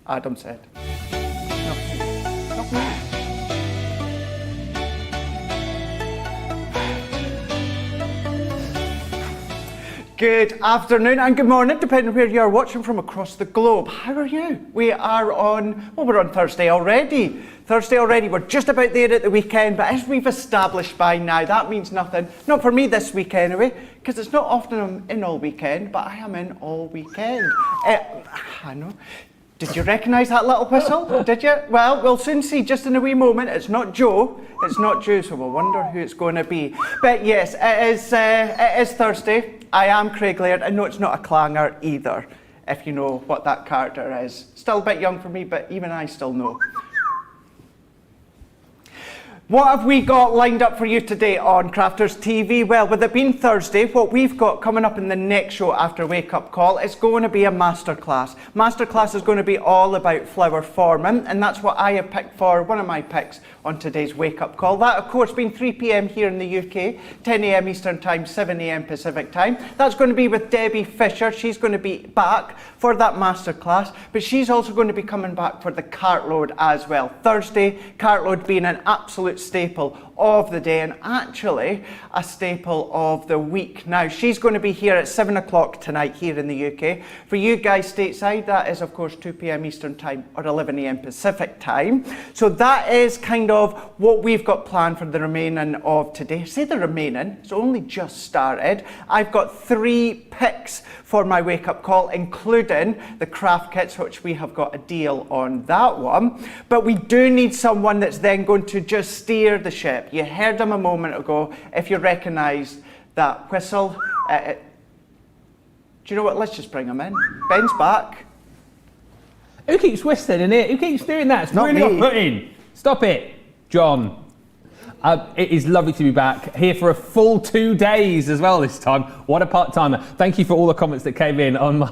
Adam said. Not me. Good afternoon and good morning, depending on where you are watching from across the globe. How are you? We are on, well, we're on Thursday already. We're just about there at the weekend, but as we've established by now, that means nothing. Not for me this week anyway, because it's not often I'm in all weekend, but I am in all weekend. I know. Did you recognise that little whistle? Did you? Well, we'll soon see just in a wee moment. It's not Joe. It's not Joe, so we'll wonder who it's going to be. But yes, it is Thursday. I am Craig Laird, and no, it's not a clanger either, if you know what that character is. Still a bit young for me, but even I still know. What have we got lined up for you today on Crafters TV? Well, with it being Thursday, what we've got coming up in the next show after Wake Up Call is going to be a masterclass. Masterclass is going to be all about flower forming, and that's what I have picked for one of my picks on today's Wake Up Call. That, of course, being 3 p.m. here in the UK, 10 a.m. Eastern Time, 7 a.m. Pacific Time. That's going to be with Debbie Fisher. She's going to be back for that masterclass, but she's also going to be coming back for the cartload as well. Thursday, cartload being an absolute staple of the day and actually a staple of the week. Now, she's going to be here at 7 o'clock tonight here in the UK. For you guys stateside, that is, of course, 2 p.m. Eastern Time or 11 a.m. Pacific Time. So that is kind of what we've got planned for the remaining of today. I say the remaining, it's only just started. I've got 3 picks for my wake-up call, including the craft kits, which we have got a deal on that one. But we do need someone that's then going to just steer the ship. You heard him a moment ago. If you recognise that whistle, do you know what? Let's just bring him in. Ben's back. Who keeps whistling in it? Who keeps doing that? It's Not really me. off-putting. Stop it, John. It is lovely to be back here for a full 2 days as well this time. What a part-timer. Thank you for all the comments that came in on my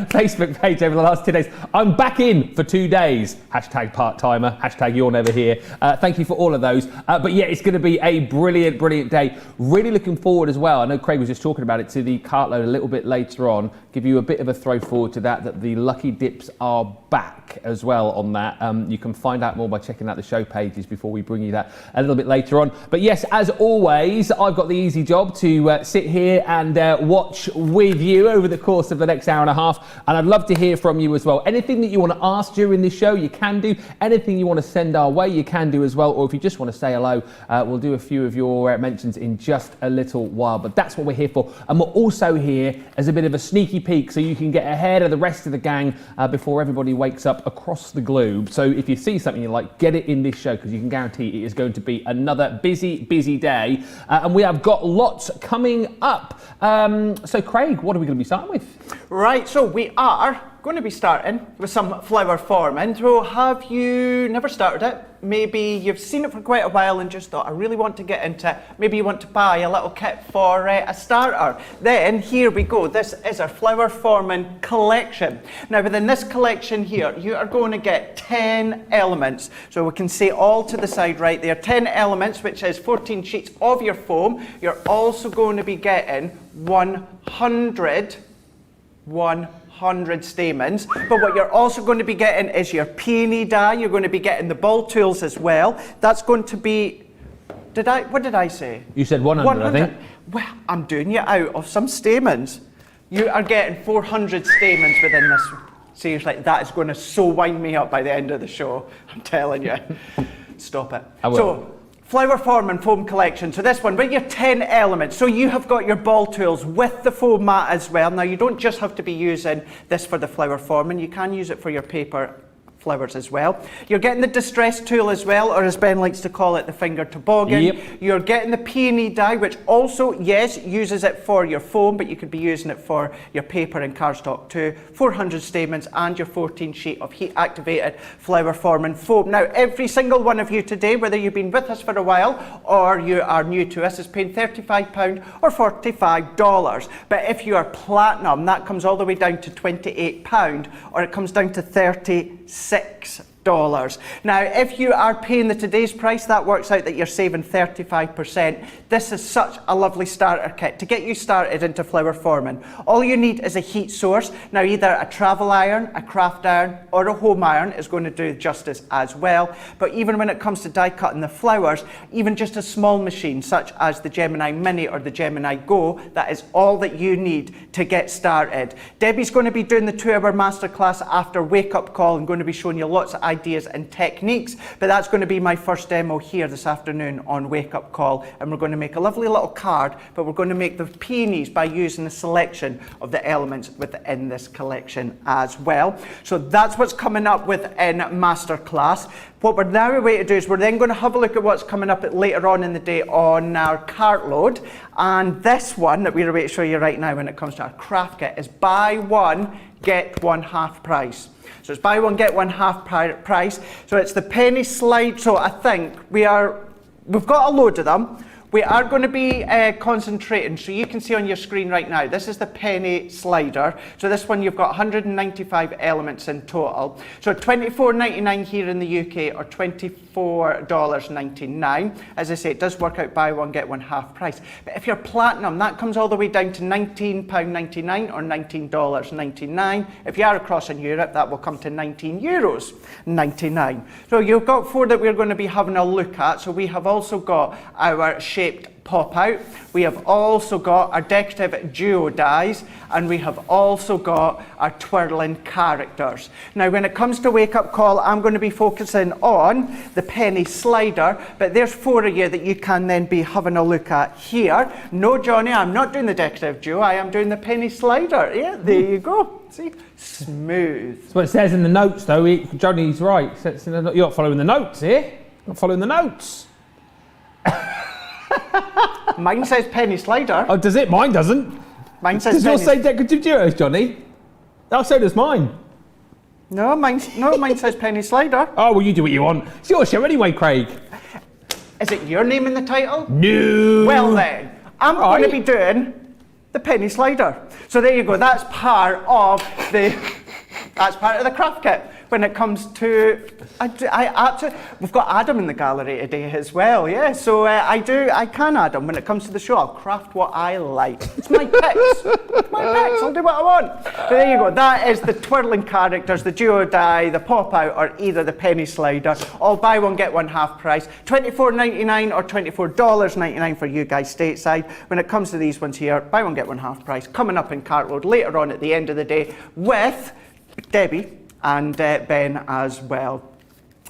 Facebook page over the last 2 days. I'm back in for 2 days. Hashtag part-timer, hashtag you're never here. Thank you for all of those. But yeah, it's going to be a brilliant, brilliant day. Really looking forward as well. I know Craig was just talking about it, to the cartload a little bit later on. Give you a bit of a throw forward to that the Lucky Dips are back as well on that. You can find out more by checking out the show pages before we bring you that a little bit later on. But yes, as always, I've got the easy job to sit here and watch with you over the course of the next hour and a half. And I'd love to hear from you as well. Anything that you want to ask during this show, you can do. Anything you want to send our way, you can do as well. Or if you just want to say hello, we'll do a few of your mentions in just a little while. But that's what we're here for. And we're also here as a bit of a sneaky peek so you can get ahead of the rest of the gang before everybody wakes up across the globe. So if you see something you like, get it in this show, because you can guarantee it is going to be another busy day. And we have got lots coming up. So Craig, what are we going to be starting with? Right, so we are going to be starting with some flower forming. So have you never started it? Maybe you've seen it for quite a while and just thought, I really want to get into it. Maybe you want to buy a little kit for a starter. Then here we go. This is our flower forming collection. Now within this collection here, you are going to get 10 elements. So we can see all to the side right there, 10 elements, which is 14 sheets of your foam. You're also going to be getting 100 stamens, but what you're also going to be getting is your peony dye. You're going to be getting the ball tools as well. That's going to be, what did I say? You said 100, I think. Well, I'm doing you out of some stamens. You are getting 400 stamens within this one. Seriously, that is going to so wind me up by the end of the show. I'm telling you. Stop it. I will. So, flower form and foam collection. So this one, with your 10 elements. So you have got your ball tools with the foam mat as well. Now you don't just have to be using this for the flower forming. You can use it for your paper flowers as well. You're getting the distress tool as well, or as Ben likes to call it, the finger toboggan. Yep. You're getting the peony dye, which also, yes, uses it for your foam, but you could be using it for your paper and cardstock too. 400 stamens and your 14 sheet of heat activated flower forming foam. Now, every single one of you today, whether you've been with us for a while or you are new to us, is paying £35 or $45. But if you are platinum, that comes all the way down to £28, or it comes down to £36. Now, if you are paying the today's price, that works out that you're saving 35%. This is such a lovely starter kit to get you started into flower forming. All you need is a heat source. Now, either a travel iron, a craft iron, or a home iron is going to do justice as well. But even when it comes to die cutting the flowers, even just a small machine such as the Gemini Mini or the Gemini Go, that is all that you need to get started. Debbie's going to be doing the 2-hour masterclass after Wake Up Call and going to be showing you lots of ideas and techniques, but that's going to be my first demo here this afternoon on Wake Up Call, and we're going to make a lovely little card, but we're going to make the peonies by using a selection of the elements within this collection as well. So that's what's coming up within Masterclass. What we're now going to do is we're then going to have a look at what's coming up later on in the day on our cart load, and this one that we're about to show you right now when it comes to our craft kit is buy one, get one half price. So it's buy one, get one half price. So it's the penny slide. So I think we've got a load of them. We are going to be concentrating, so you can see on your screen right now, this is the penny slider. So this one you've got 195 elements in total. So $24.99 here in the UK or $24.99. As I say, it does work out buy one, get one half price. But if you're platinum, that comes all the way down to £19.99 or $19.99. If you are across in Europe, that will come to €19.99. So you've got 4 that we're going to be having a look at. So we have also got our shaped pop out, we have also got our decorative duo dies, and we have also got our twirling characters. Now when it comes to Wake Up Call, I'm going to be focusing on the penny slider, but there's 4 of you that you can then be having a look at here. No, Johnny, I'm not doing the decorative duo, I am doing the penny slider. Yeah, there you go. See? Smooth. That's what it says in the notes though. Johnny's right. You're not following the notes here. You're not following the notes. Mine says penny slider. Oh, does it? Mine doesn't. Mine says does yours say decorative duos, Johnny? Oh, so does mine. No, mine says penny slider. Oh, well, you do what you want. It's your show anyway, Craig. Is it your name in the title? No. Well then, I'm going to be doing the penny slider. So there you go. That's part of the craft kit. When it comes to, we've got Adam in the gallery today as well, yeah. So I can Adam. When it comes to the show, I'll craft what I like. It's my picks. It's my picks. I'll do what I want. So there you go. That is the twirling characters, the duo die, the pop out, or either the penny slider. All buy one, get one half price. $24.99 or $24.99 for you guys stateside. When it comes to these ones here, buy one, get one half price. Coming up in cartload later on at the end of the day with Debbie and Ben as well.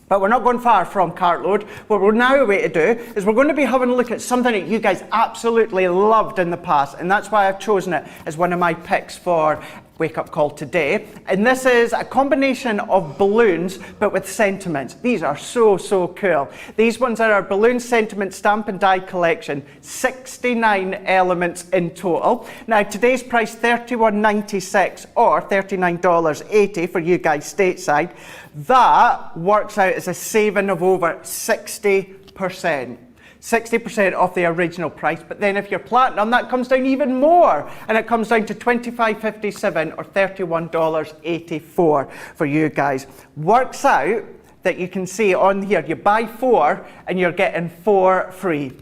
But we're not going far from cartload. What we're now away to do is we're going to be having a look at something that you guys absolutely loved in the past, and that's why I've chosen it as one of my picks for Wake Up Call today. And this is a combination of balloons but with sentiments. These are so cool. These ones are our balloon sentiment stamp and die collection, 69 elements in total. Now today's price $31.96 or $39.80 for you guys stateside. That works out as a saving of over 60%. 60% off the original price, but then if you're platinum, that comes down even more, and it comes down to $25.57 or $31.84 for you guys. Works out that you can see on here, you buy 4 and you're getting 4 free.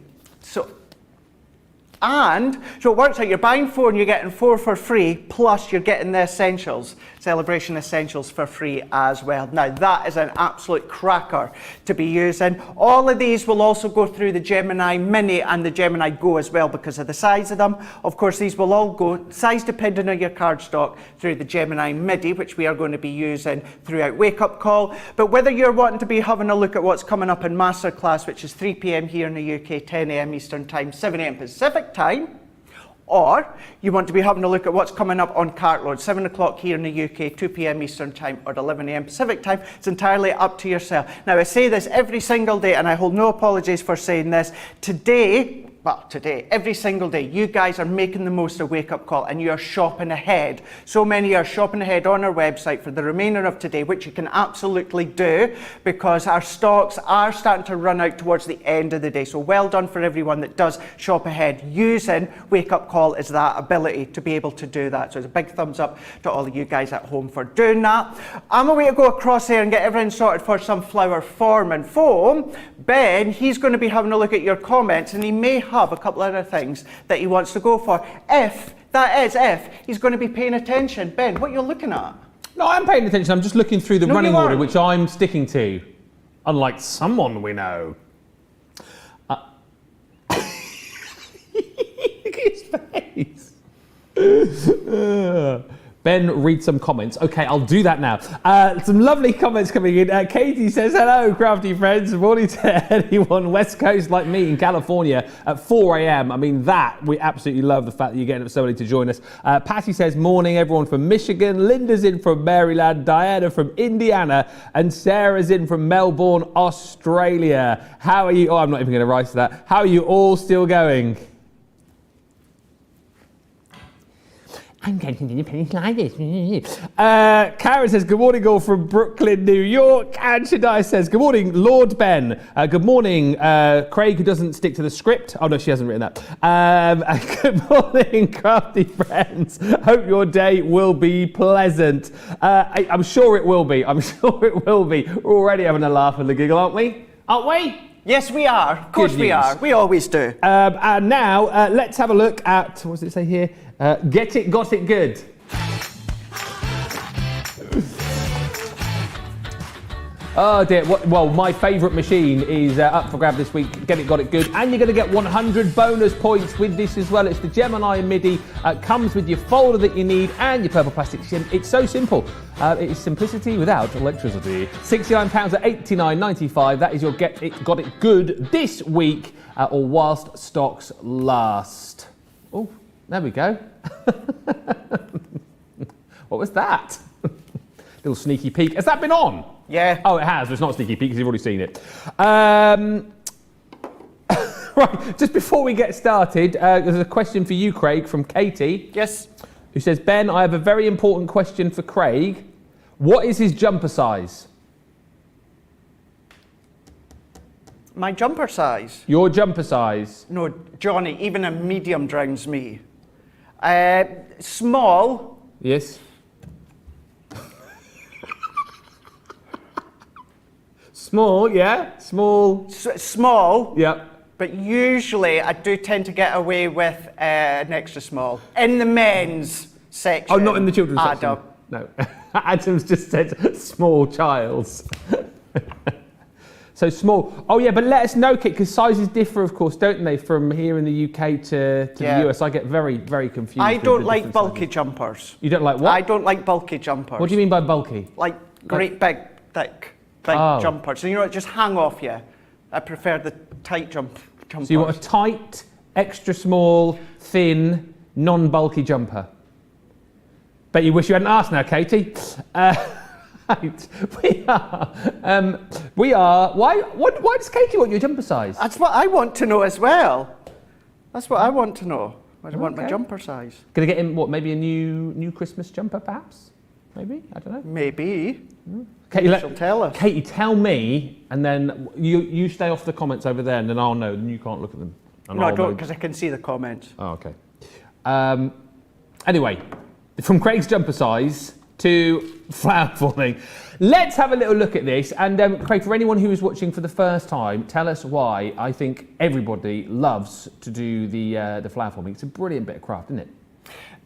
So it works out you're buying 4 and you're getting 4 for free, plus you're getting the essentials, celebration essentials for free as well. Now that is an absolute cracker to be using. All of these will also go through the Gemini Mini and the Gemini Go as well because of the size of them. Of course, these will all go, size depending on your card stock, through the Gemini Midi, which we are going to be using throughout Wake Up Call. But whether you're wanting to be having a look at what's coming up in Masterclass, which is 3 p.m. here in the UK, 10 a.m. Eastern Time, 7 a.m. Pacific Time, or you want to be having a look at what's coming up on cartload, 7 o'clock here in the UK, 2 p.m. Eastern Time or 11 a.m. Pacific Time, it's entirely up to yourself. Now I say this every single day and I hold no apologies for saying this. Today every single day, you guys are making the most of Wake Up Call and you're shopping ahead. So many are shopping ahead on our website for the remainder of today, which you can absolutely do because our stocks are starting to run out towards the end of the day. So well done for everyone that does shop ahead using Wake Up Call as that ability to be able to do that. So it's a big thumbs up to all of you guys at home for doing that. I'm away to go across there and get everything sorted for Sunflower Form and Foam. Ben, he's going to be having a look at your comments and he may have a couple of other things that he wants to go for. If he's going to be paying attention. Ben, what are you looking at? No, I'm paying attention. I'm just looking through the running order, which I'm sticking to. Unlike someone we know. Look at his face. Ben, read some comments. Okay, I'll do that now. Some lovely comments coming in. Katie says, hello, crafty friends. Morning to anyone West Coast like me in California at 4 a.m. I mean, we absolutely love the fact that you're getting up so early to join us. Patty says, morning, everyone from Michigan. Linda's in from Maryland. Diana from Indiana. And Sarah's in from Melbourne, Australia. How are you? Oh, I'm not even going to write to that. How are you all still going? I'm going to continue pennies like this. Karen says, good morning all from Brooklyn, New York. And Shadai says, good morning, Lord Ben. Good morning, Craig, who doesn't stick to the script. Oh, no, she hasn't written that. Good morning, crafty friends. Hope your day will be pleasant. I'm sure it will be. I'm sure it will be. We're already having a laugh and a giggle, aren't we? Aren't we? Yes, we are. Of course we are. We always do. And now, let's have a look at, what does it say here? Get it, got it good. Oh dear, well, my favourite machine is up for grab this week. Get it, got it good. And you're going to get 100 bonus points with this as well. It's the Gemini MIDI. Comes with your folder that you need and your purple plastic shim. It's so simple. It is simplicity without electricity. £69 at $89.95. That is your get it, got it good this week or whilst stocks last. Oh, there we go. What was that? Little sneaky peek. Has that been on? Yeah. Oh, it has. But it's not a sneaky peek because you've already seen it. Right, just before we get started, there's a question for you, Craig, from Katie. Yes. Who says, Ben, I have a very important question for Craig. What is his jumper size? My jumper size? Your jumper size? No, Johnny, even a medium drowns me. Small. Yes. Small, yeah? Small. Small. Yeah. But usually I do tend to get away with an extra small. In the men's section. Oh, not in the children's section? Adam. No. Adam's just said small child's. So small. Oh yeah, but let us know, Kit, because sizes differ, of course, don't they, from here in the UK to the US. I get very, very confused. I don't like bulky jumpers. You don't like what? I don't like bulky jumpers. What do you mean by bulky? Like great big, thick jumpers. So, you know, it just hang off you. I prefer the tight jumpers. So you want a tight, extra small, thin, non-bulky jumper? Bet you wish you hadn't asked now, Katie. Right, we are. Why does Katie want your jumper size? That's what I want to know as well. That's what I want to know. I want my jumper size. Gonna get him maybe a new Christmas jumper, perhaps? Maybe, I don't know. Maybe. Katie, she'll tell us. Katie, tell me, and then you stay off the comments over there, and then I'll know, and you can't look at them. No, I don't, because I can see the comments. Oh, okay. Anyway, from Craig's jumper size to flower forming. Let's have a little look at this. And Craig, for anyone who is watching for the first time, tell us why I think everybody loves to do the flower forming. It's a brilliant bit of craft, isn't it?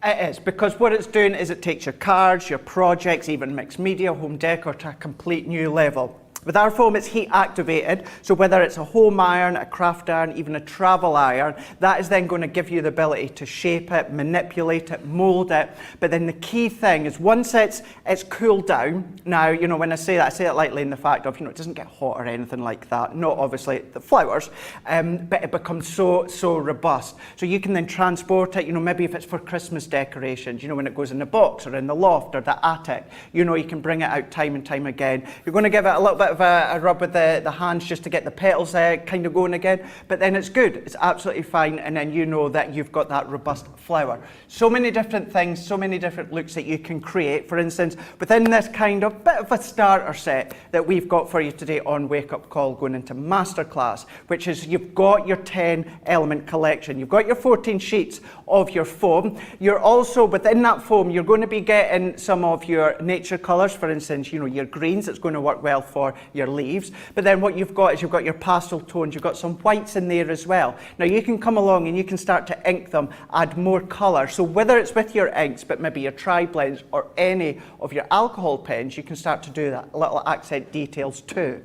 It is, because what it's doing is it takes your cards, your projects, even mixed media, home decor to a complete new level. With our foam, it's heat activated, so whether it's a home iron, a craft iron, even a travel iron, that is then going to give you the ability to shape it, manipulate it, mold it. But then the key thing is once it's cooled down, now, you know, when I say that, I say it lightly in the fact of, you know, it doesn't get hot or anything like that, not obviously the flowers, but it becomes so robust. So you can then transport it, you know, maybe if it's for Christmas decorations, you know, when it goes in the box or in the loft or the attic, you know, you can bring it out time and time again. You're going to give it a little bit of a rub with the hands just to get the petals kind of going again, but then it's good. It's absolutely fine, and then you know that you've got that robust flower. So many different things, so many different looks that you can create. For instance, within this kind of bit of a starter set that we've got for you today on Wake Up Call going into Masterclass, which is you've got your 10 element collection. You've got your 14 sheets of your foam. You're also, within that foam, you're going to be getting some of your nature colours. For instance, you know, your greens, it's going to work well for your leaves. But then what you've got is you've got your pastel tones, you've got some whites in there as well. Now you can come along and you can start to ink them, add more colour. So whether it's with your inks, but maybe your tri-blends or any of your alcohol pens, you can start to do that, little accent details too.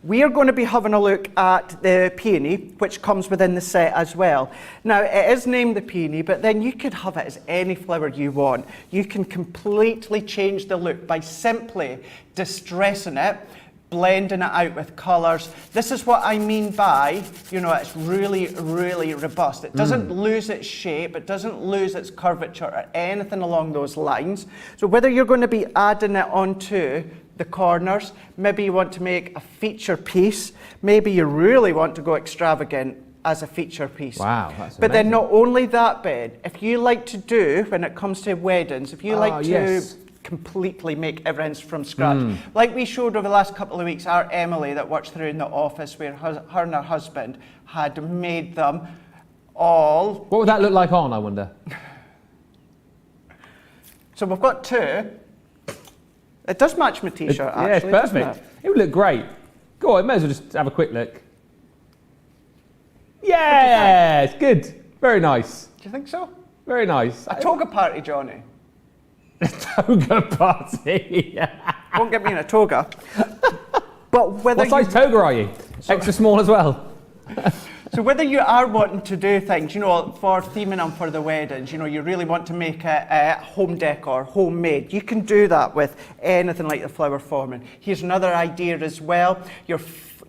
We are going to be having a look at the peony, which comes within the set as well. Now, it is named the peony, but then you could have it as any flower you want. You can completely change the look by simply distressing it, blending it out with colours. This is what I mean by, you know, it's really, really robust. It doesn't lose its shape, it doesn't lose its curvature or anything along those lines. So whether you're going to be adding it onto the corners, maybe you want to make a feature piece, maybe you really want to go extravagant as a feature piece. Wow, that's amazing. But then not only that, Ben, if you like to do, when it comes to weddings, if you like to completely make everything from scratch, like we showed over the last couple of weeks, our Emily that works through in the office, where her and her husband had made them all. What would that look like on, I wonder? So we've got two. It does match my t-shirt, actually. Yeah, it's perfect. It would look great. Go on, may as well just have a quick look. Yeah, it's good. Very nice. Do you think so? Very nice. A toga party, Johnny. A toga party. Won't get me in a toga. But whether what size toga are you? Extra small as well? So whether you are wanting to do things, you know, for theming them for the weddings, you know, you really want to make it home decor, homemade, you can do that with anything like the flower forming. Here's another idea as well.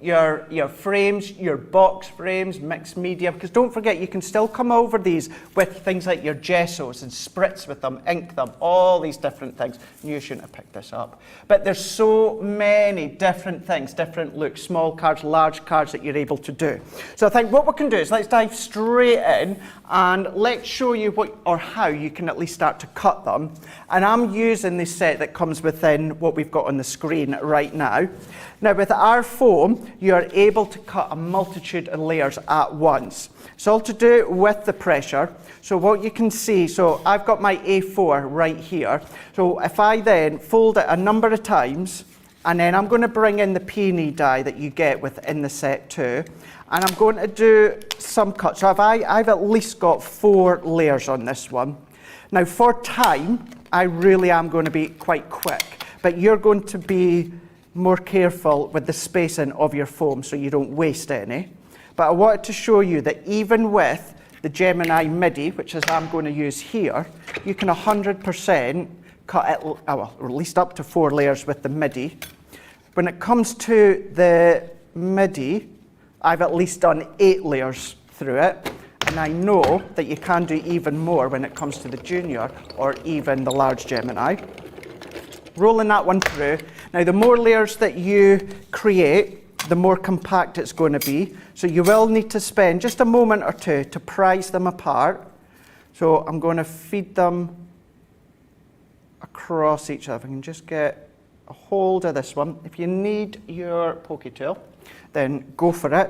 Your frames, your box frames, mixed media, because don't forget you can still come over these with things like your gessos and spritz with them, ink them, all these different things. You shouldn't have picked this up. But there's so many different things, different looks, small cards, large cards that you're able to do. So I think what we can do is let's dive straight in and let's show you what or how you can at least start to cut them. And I'm using this set that comes within what we've got on the screen right now. Now with our foam, you are able to cut a multitude of layers at once. It's all to do with the pressure. So what you can see, so I've got my A4 right here. So if I then fold it a number of times, and then I'm going to bring in the peony die that you get within the set too, and I'm going to do some cuts. So I've at least got 4 layers on this one. Now for time, I really am going to be quite quick, but you're going to be more careful with the spacing of your foam so you don't waste any. But I wanted to show you that even with the Gemini MIDI, which is I'm going to use here, you can 100% cut it, well, at least up to 4 layers with the MIDI. When it comes to the MIDI, I've at least done 8 layers through it, and I know that you can do even more when it comes to the Junior or even the large Gemini. Rolling that one through. Now the more layers that you create, the more compact it's going to be. So you will need to spend just a moment or two to prise them apart. So I'm going to feed them across each other. If I can just get a hold of this one. If you need your pokey tool, then go for it.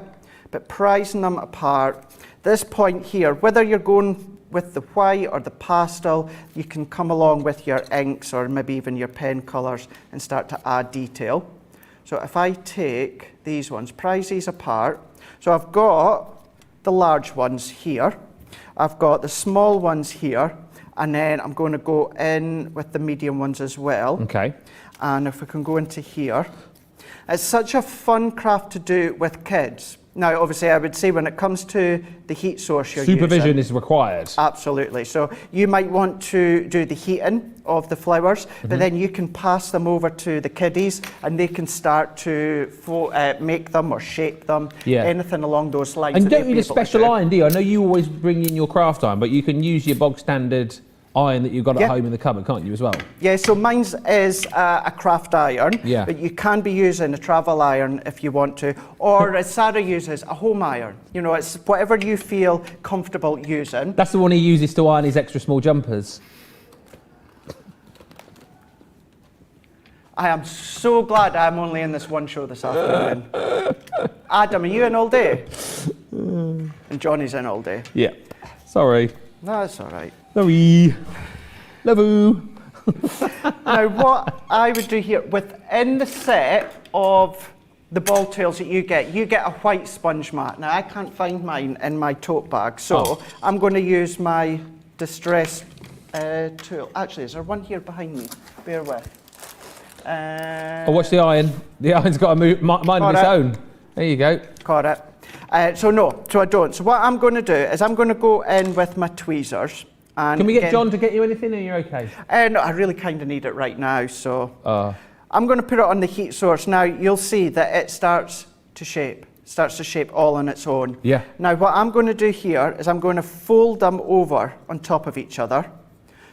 But prising them apart, this point here, whether you're going with the white or the pastel, you can come along with your inks or maybe even your pen colours and start to add detail. So if I take these ones, prise these apart. So I've got the large ones here, I've got the small ones here, and then I'm going to go in with the medium ones as well. Okay. And if we can go into here. It's such a fun craft to do with kids. Now, obviously, I would say when it comes to the heat source you're supervision is required. Absolutely. So you might want to do the heating of the flowers, but then you can pass them over to the kiddies and they can start to make them or shape them, anything along those lines. And you don't need a special iron, do you? I know you always bring in your craft iron, but you can use your bog standard iron that you've got at Yeah. home in the cupboard, can't you, as well? Yeah, so mine's is a craft iron, Yeah. but you can be using a travel iron if you want to, or as Sarah uses, a home iron. You know, it's whatever you feel comfortable using. That's the one he uses to iron his extra small jumpers. I am so glad I'm only in this one show this afternoon. Adam, are you in all day? And Johnny's in all day. Yeah. Sorry. No, that's all right. Sorry. Love you. Now, what I would do here, within the set of the ball tools that you get a white sponge mat. Now, I can't find mine in my tote bag, so I'm going to use my distress tool. Actually, is there one here behind me? Bear with. Oh, watch the iron. The iron's got a mind of its own. There you go. Got it. So I don't. So what I'm going to do is I'm going to go in with my tweezers. And Can we get John to get you anything, or you're okay? No, I really kind of need it right now, so I'm going to put it on the heat source. Now, you'll see that it starts to shape all on its own. Yeah. Now, what I'm going to do here is I'm going to fold them over on top of each other.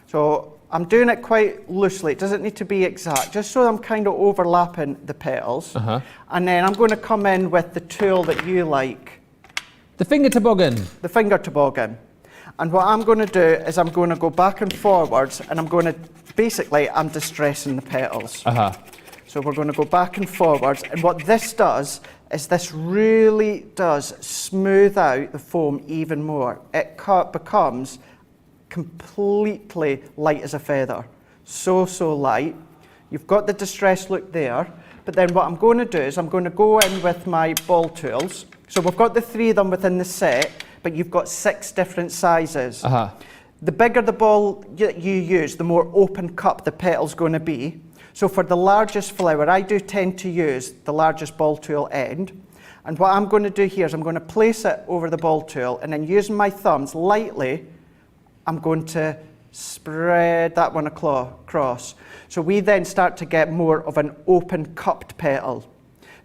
So I'm doing it quite loosely. It doesn't need to be exact, just so I'm kind of overlapping the petals. And then I'm going to come in with the tool that you like. The finger toboggan. The finger toboggan. And what I'm going to do is I'm going to go back and forwards, and I'm going to, basically, I'm distressing the petals. So we're going to go back and forwards, and what this does is this really does smooth out the foam even more. It becomes completely light as a feather. So light. You've got the distress look there, but then what I'm going to do is I'm going to go in with my ball tools. So we've got the 3 of them within the set, but you've got 6 different sizes. The bigger the ball you use, the more open cup the petal's going to be. So for the largest flower, I do tend to use the largest ball tool end. And what I'm going to do here is I'm going to place it over the ball tool, and then using my thumbs lightly, I'm going to spread that one across. So we then start to get more of an open cupped petal.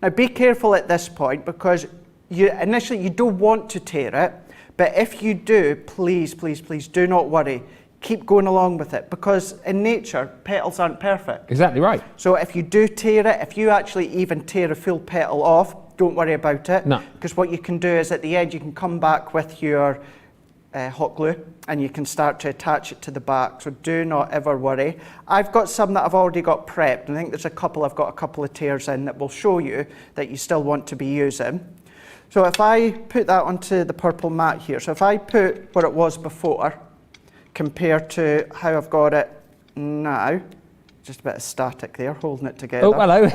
Now be careful at this point, because initially you don't want to tear it, but if you do, please do not worry. Keep going along with it, because in nature, petals aren't perfect. Exactly right. So if you do tear it, if you actually even tear a full petal off, don't worry about it. No. Because what you can do is at the end, you can come back with your hot glue, and you can start to attach it to the back. So do not ever worry. I've got some that I've already got prepped, and I think there's a couple I've got a couple of tears in that will show you that you still want to be using. So if I put that onto the purple mat here, so if I put what it was before compared to how I've got it now, just a bit of static there, holding it together. Oh, hello.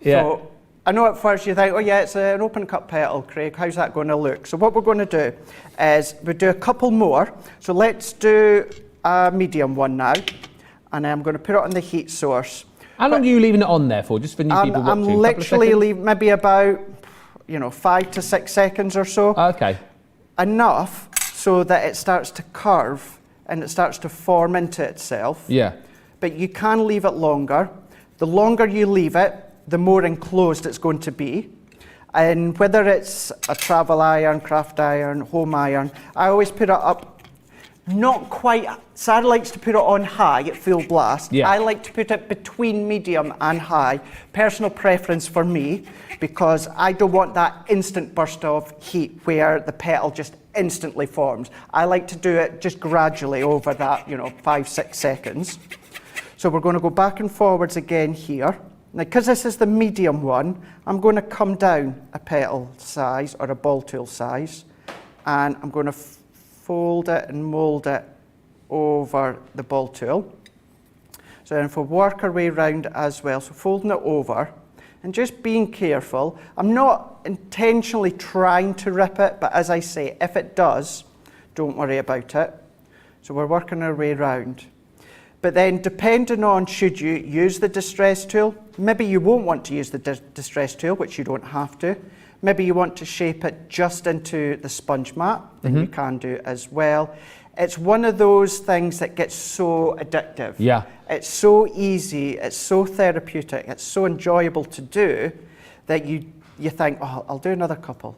Yeah. So I know at first you think, oh yeah, it's an open cup petal, Craig, how's that going to look? So what we're going to do is we do a couple more. So let's do a medium one now, and I'm going to put it on the heat source. How long are you leaving it on there for, just for new people watching? I'm literally leaving maybe about 5 to 6 seconds or so. Okay. Enough so that it starts to curve and it starts to form into itself. Yeah. But you can leave it longer. The longer you leave it, the more enclosed it's going to be. And whether it's a travel iron, craft iron, home iron, I always put it up, not quite, Sarah likes to put it on high at full blast. Yeah. I like to put it between medium and high. Personal preference for me, because I don't want that instant burst of heat where the petal just instantly forms. I like to do it just gradually over that, 5-6 seconds. So we're going to go back and forwards again here. Now, because this is the medium one, I'm going to come down a petal size or a ball tool size, and I'm going to fold it and mould it over the ball tool. So then if we work our way around as well, so folding it over and just being careful. I'm not intentionally trying to rip it, but as I say, if it does, don't worry about it. So we're working our way around. But then depending on should you use the distress tool, maybe you won't want to use the distress tool, which you don't have to. Maybe you want to shape it just into the sponge mat, then you can do it as well. It's one of those things that gets so addictive. Yeah. It's so easy, it's so therapeutic, it's so enjoyable to do that you think, oh, I'll do another couple,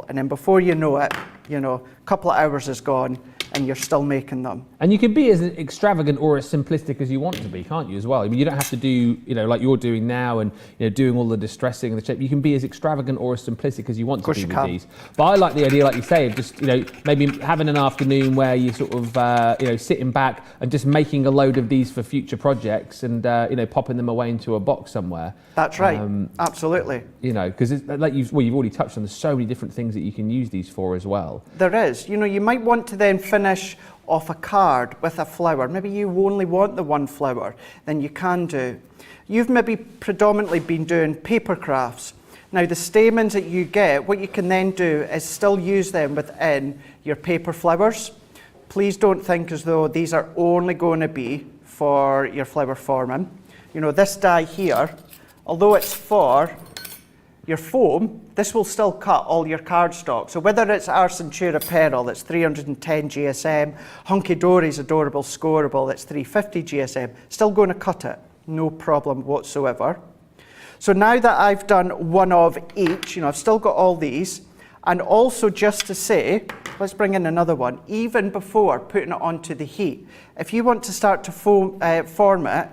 and then before you know it, a couple of hours is gone and you're still making them. And you can be as extravagant or as simplistic as you want to be, can't you, as well? I mean, you don't have to do, like you're doing now and, doing all the distressing and the shape. You can be as extravagant or as simplistic as you want to be with these. But I like the idea, like you say, of just, maybe having an afternoon where you sort of, sitting back and just making a load of these for future projects and, popping them away into a box somewhere. That's right, absolutely. Because like you've already touched on, there's so many different things that you can use these for as well. There is. You might want to then finish off a card with a flower. Maybe you only want the one flower, then you can do. You've maybe predominantly been doing paper crafts. Now the stamens that you get, what you can then do is still use them within your paper flowers. Please don't think as though these are only going to be for your flower forming. This die here, although it's for your foam, this will still cut all your cardstock. So whether it's our Centura Peril, that's 310 GSM, Hunky Dory's Adorable Scoreable, that's 350 GSM, still going to cut it, no problem whatsoever. So now that I've done one of each, I've still got all these, and also just to say, let's bring in another one, even before putting it onto the heat, if you want to start to form it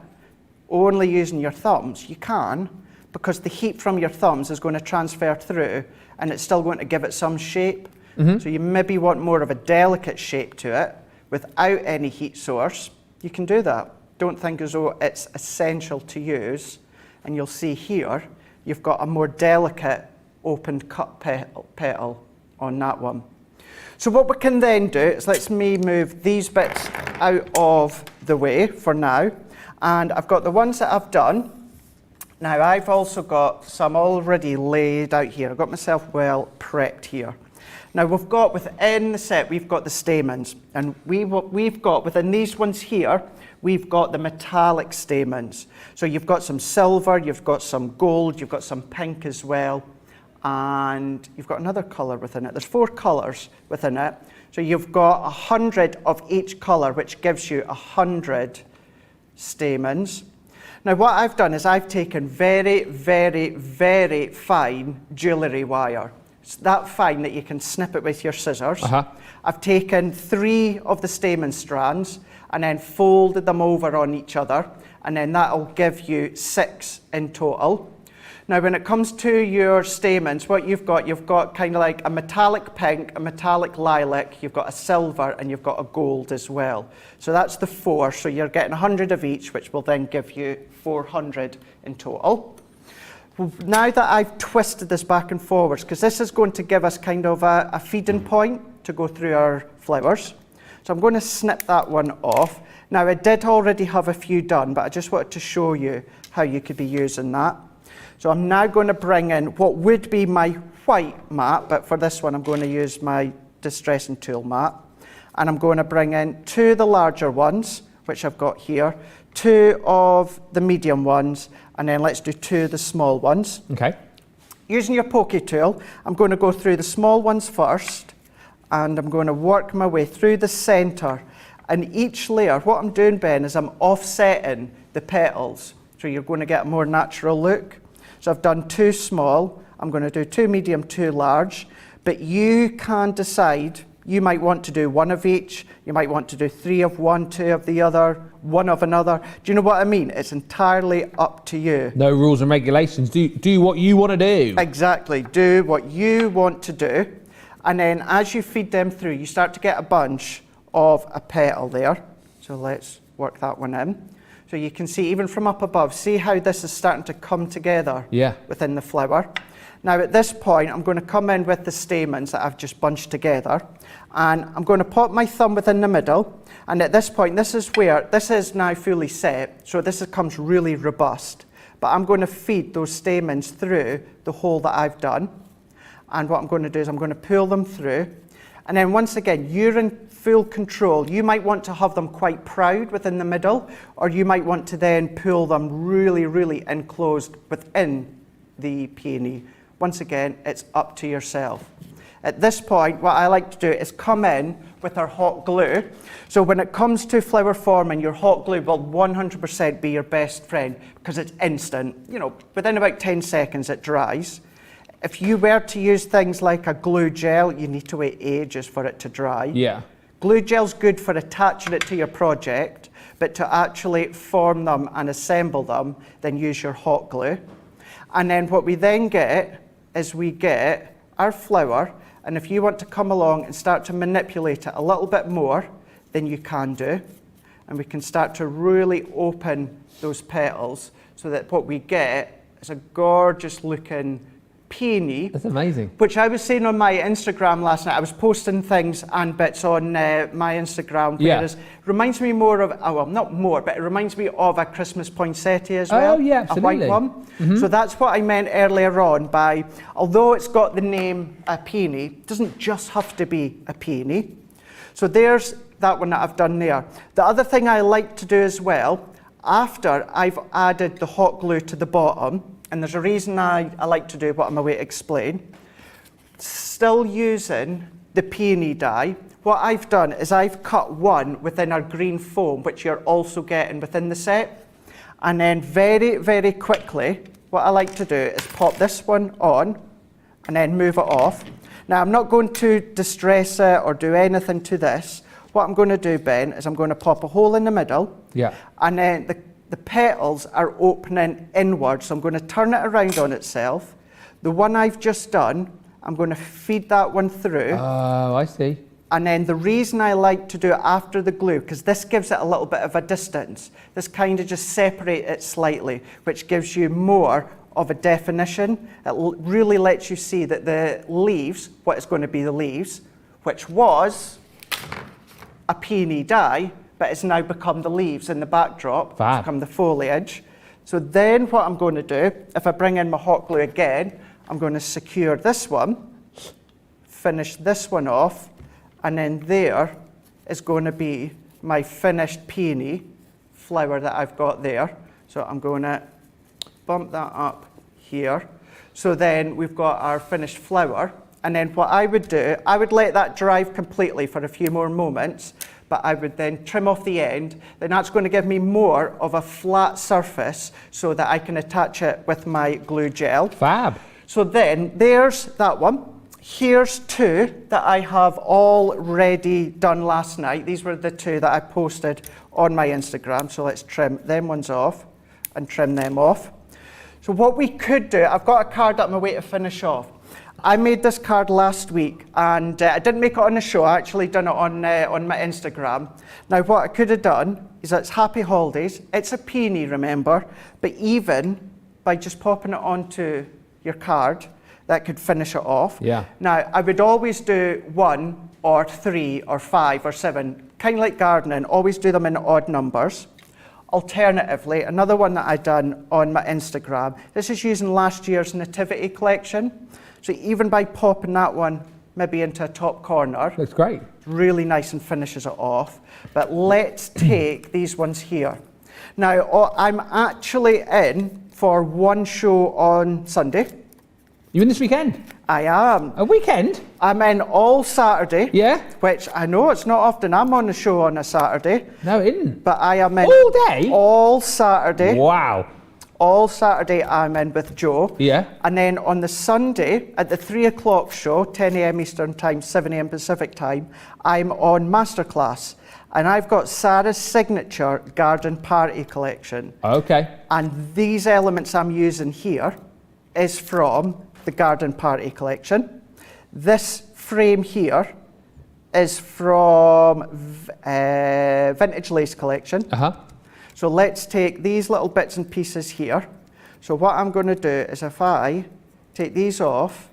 only using your thumbs, you can, because the heat from your thumbs is going to transfer through and it's still going to give it some shape. So you maybe want more of a delicate shape to it without any heat source. You can do that. Don't think as though it's essential to use. And you'll see here, you've got a more delicate opened cut petal on that one. So what we can then do is let's move these bits out of the way for now. And I've got the ones that I've done. Now I've also got some already laid out here. I've got myself well prepped here. Now we've got within the set, we've got the stamens, and we've got within these ones here, we've got the metallic stamens. So you've got some silver, you've got some gold, you've got some pink as well, and you've got another colour within it. There's 4 colours within it. So you've got 100 of each colour, which gives you 100 stamens. Now what I've done is I've taken very, very, very fine jewellery wire. It's that fine that you can snip it with your scissors. I've taken 3 of the stamen strands and then folded them over on each other, and then that'll give you 6 in total. Now when it comes to your stamens, what you've got kind of like a metallic pink, a metallic lilac, you've got a silver, and you've got a gold as well. So that's the 4, so you're getting 100 of each, which will then give you 400 in total. Now that I've twisted this back and forwards, because this is going to give us kind of a feeding point to go through our flowers. So I'm going to snip that one off. Now I did already have a few done, but I just wanted to show you how you could be using that. So I'm now going to bring in what would be my white mat, but for this one I'm going to use my distressing tool mat. And I'm going to bring in 2 of the larger ones, which I've got here, 2 of the medium ones, and then let's do 2 of the small ones. Okay. Using your pokey tool, I'm going to go through the small ones first, and I'm going to work my way through the centre. And each layer, what I'm doing, Ben, is I'm offsetting the petals, so you're going to get a more natural look. So I've done 2 small, I'm going to do 2 medium, 2 large, but you can decide. You might want to do 1 of each, you might want to do 3 of one, 2 of the other, 1 of another. Do you know what I mean? It's entirely up to you. No rules and regulations. Do what you want to do. Exactly, do what you want to do. And then as you feed them through, you start to get a bunch of a petal there. So let's work that one in. So you can see even from up above, see how this is starting to come together within the flower. Now at this point, I'm going to come in with the stamens that I've just bunched together, and I'm going to pop my thumb within the middle, and at this point, this is where, this is now fully set, so this becomes really robust. But I'm going to feed those stamens through the hole that I've done, and what I'm going to do is I'm going to pull them through, and then once again, you're in full control. You might want to have them quite proud within the middle, or you might want to then pull them really, really enclosed within the peony. Once again, it's up to yourself. At this point, what I like to do is come in with our hot glue. So when it comes to flower forming, your hot glue will 100% be your best friend because it's instant. Within about 10 seconds it dries. If you were to use things like a glue gel, you need to wait ages for it to dry. Yeah. Glue gel's good for attaching it to your project, but to actually form them and assemble them, then use your hot glue. And then what we then get is we get our flower, and if you want to come along and start to manipulate it a little bit more, then you can do. And we can start to really open those petals so that what we get is a gorgeous looking peony. That's amazing. Which I was saying on my Instagram last night. I was posting things and bits on my Instagram. Whereas reminds me more of, well, not more, but it reminds me of a Christmas poinsettia as well. Oh, yeah, absolutely. A white one. So that's what I meant earlier on by, although it's got the name a peony, it doesn't just have to be a peony. So there's that one that I've done there. The other thing I like to do as well, after I've added the hot glue to the bottom, and there's a reason I like to do what I'm about to explain. Still using the peony die, what I've done is I've cut one within our green foam, which you're also getting within the set. And then very, very quickly, what I like to do is pop this one on and then move it off. Now, I'm not going to distress it or do anything to this. What I'm going to do, Ben, is I'm going to pop a hole in the middle. Yeah. And then the petals are opening inwards, so I'm going to turn it around on itself. The one I've just done, I'm going to feed that one through. Oh, I see. And then the reason I like to do it after the glue, because this gives it a little bit of a distance. This kind of just separates it slightly, which gives you more of a definition. It really lets you see that the leaves, what is going to be the leaves, which was a peony die, but it's now become the leaves in the backdrop. It's become the foliage. So then what I'm going to do, if I bring in my hot glue again, I'm going to secure this one, finish this one off, and then there is going to be my finished peony flower that I've got there. So I'm going to bump that up here. So then we've got our finished flower. And then what I would do, I would let that dry completely for a few more moments, but I would then trim off the end. Then that's going to give me more of a flat surface so that I can attach it with my glue gel. Fab. So then there's that one. Here's two that I have already done last night. These were the two that I posted on my Instagram. So let's trim them ones off and trim them off. So what we could do, I've got a card that I'm away to finish off. I made this card last week, and I didn't make it on the show. I actually done it on my Instagram. Now, what I could have done is it's Happy Holidays. It's a peony, remember, but even by just popping it onto your card, that could finish it off. Yeah. Now, I would always do 1 or 3 or 5 or 7, kind of like gardening, always do them in odd numbers. Alternatively, another one that I done on my Instagram, this is using last year's nativity collection. So even by popping that one maybe into a top corner, looks great. Really nice and finishes it off. But let's take these ones here. Now, I'm actually in for one show on Sunday. You in this weekend? I am. A weekend? I'm in all Saturday. Yeah? Which I know it's not often I'm on a show on a Saturday. No, it isn't. But I am in all day? All Saturday. Wow. All Saturday I'm in with Joe. Yeah. And then on the Sunday at the 3 o'clock show, 10 a.m. Eastern Time, 7 a.m. Pacific Time, I'm on masterclass. And I've got Sarah's signature garden party collection. Okay. And these elements I'm using here is from the garden party collection. This frame here is from Vintage Lace collection. Uh-huh. So let's take these little bits and pieces here. So what I'm going to do is if I take these off,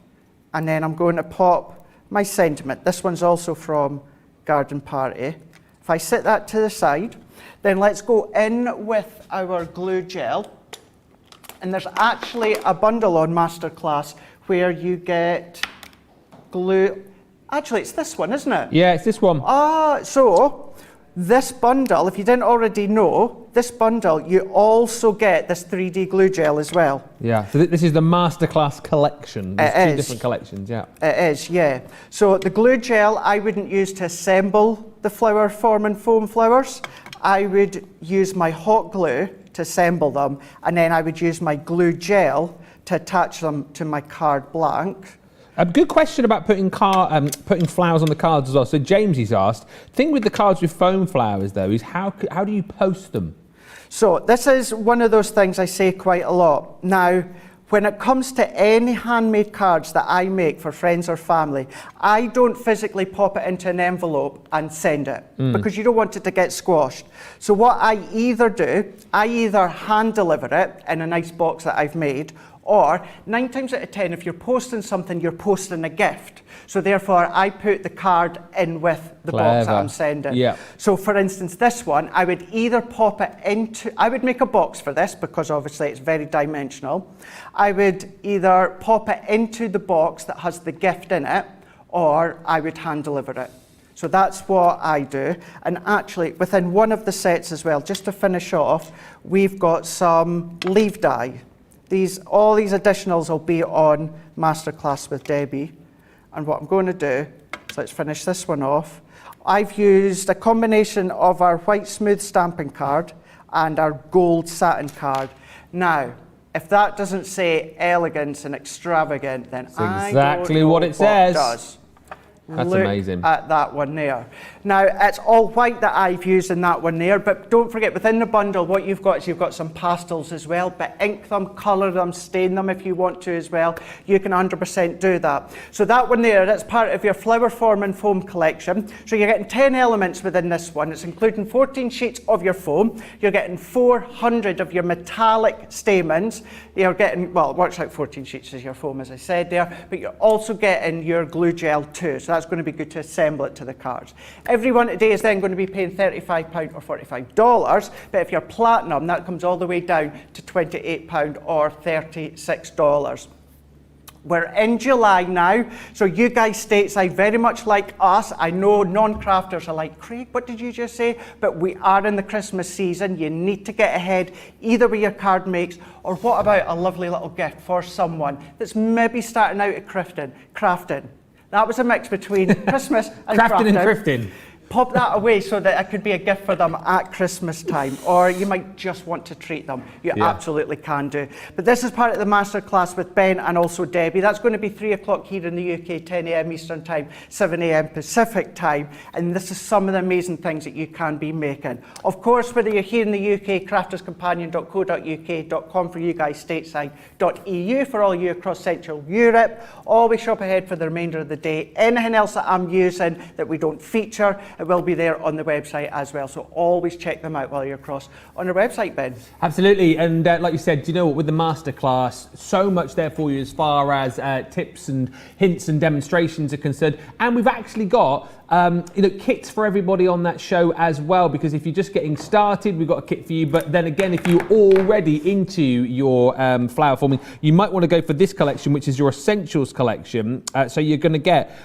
and then I'm going to pop my sentiment. This one's also from Garden Party. If I set that to the side, then let's go in with our glue gel. And there's actually a bundle on Masterclass where you get glue. Actually, it's this one, isn't it? Yeah, it's this one. So this bundle, if you didn't already know, this bundle, you also get this 3D glue gel as well. Yeah, so this is the Masterclass collection. There's two different collections, yeah. It is, yeah. So the glue gel I wouldn't use to assemble the flower forming foam flowers. I would use my hot glue to assemble them, and then I would use my glue gel to attach them to my card blank. A good question about putting flowers on the cards as well. So James's asked, thing with the cards with foam flowers though is how do you post them? So this is one of those things I say quite a lot. Now, when it comes to any handmade cards that I make for friends or family, I don't physically pop it into an envelope and send it because you don't want it to get squashed. So what I either do, I either hand deliver it in a nice box that I've made, or 9 times out of 10, if you're posting something, you're posting a gift. So therefore, I put the card in with the box that I'm sending. Yeah. So for instance, this one, I would either pop it into, I would make a box for this because obviously it's very dimensional. I would either pop it into the box that has the gift in it, or I would hand deliver it. So that's what I do. And actually, within one of the sets as well, just to finish off, we've got some leaf dye. All these additionals will be on Masterclass with Debbie. And what I'm going to do, so let's finish this one off. I've used a combination of our white smooth stamping card and our gold satin card. Now, if that doesn't say elegance and extravagant, then that's exactly what it says. Does. That's Look amazing. At that one there. Now, it's all white that I've used in that one there, but don't forget, within the bundle, what you've got is you've got some pastels as well, but ink them, colour them, stain them if you want to as well. You can 100% do that. So that one there, that's part of your flower form and foam collection. So you're getting 10 elements within this one. It's including 14 sheets of your foam. You're getting 400 of your metallic stamens. You're getting, well, it works out 14 sheets as your foam, as I said there, but you're also getting your glue gel too. So that's going to be good to assemble it to the cards. Everyone today is then going to be paying £35 or $45, but if you're platinum, that comes all the way down to £28 or $36. We're in July now, so you guys stateside, very much like us. I know non-crafters are like, Craig, what did you just say? But we are in the Christmas season. You need to get ahead, either with your card makes, or what about a lovely little gift for someone that's maybe starting out at crafting. That was a mix between Christmas and crafting and thrifting. Pop that away so that it could be a gift for them at Christmas time, or you might just want to treat them. You absolutely can do. But this is part of the masterclass with Ben and also Debbie. That's going to be 3 o'clock here in the UK, 10 a.m. Eastern Time, 7 a.m. Pacific Time. And this is some of the amazing things that you can be making. Of course, whether you're here in the UK, crafterscompanion.co.uk.com for you guys stateside.eu for all you across Central Europe. Always shop ahead for the remainder of the day. Anything else that I'm using that we don't feature, it will be there on the website as well, so always check them out while you're across on our website, Ben. Absolutely, and like you said, do you know what, with the masterclass, so much there for you as far as tips and hints and demonstrations are concerned, and we've actually got kits for everybody on that show as well, because if you're just getting started, we've got a kit for you. But then again, if you're already into your flower forming, you might want to go for this collection, which is your essentials collection. So you're going to get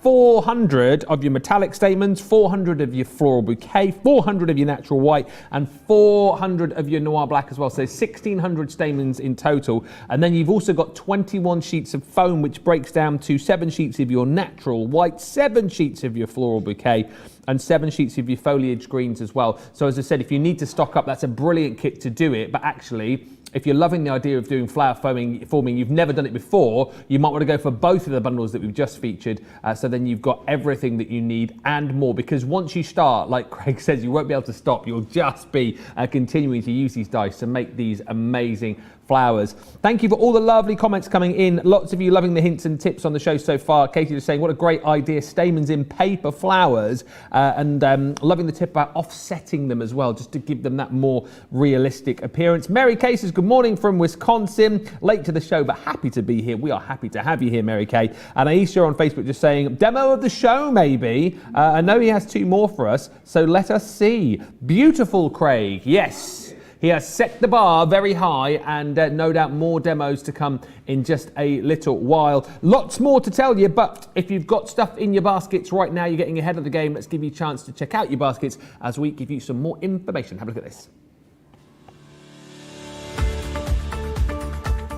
400 of your metallic stamens, 400 of your floral bouquet, 400 of your natural white, and 400 of your noir black as well. So 1,600 stamens in total. And then you've also got 21 sheets of foam, which breaks down to 7 sheets of your natural white, 7 sheets of your floral bouquet, and 7 sheets of your foliage greens as well. So as I said, if you need to stock up, that's a brilliant kit to do it. But actually, if you're loving the idea of doing flower forming, you've never done it before, you might want to go for both of the bundles that we've just featured. So then you've got everything that you need and more. Because once you start, like Craig says, you won't be able to stop. You'll just be continuing to use these dice to make these amazing flowers. Thank you for all the lovely comments coming in. Lots of you loving the hints and tips on the show so far. Katie was saying, what a great idea, stamens in paper flowers, and loving the tip about offsetting them as well, just to give them that more realistic appearance. Mary Kay says, good morning from Wisconsin. Late to the show, but happy to be here. We are happy to have you here, Mary Kay. And Aisha on Facebook just saying, demo of the show maybe. I know he has 2 more for us, so let us see. Beautiful, Craig. Yes. He has set the bar very high, and no doubt more demos to come in just a little while. Lots more to tell you, but if you've got stuff in your baskets right now, you're getting ahead of the game. Let's give you a chance to check out your baskets as we give you some more information. Have a look at this.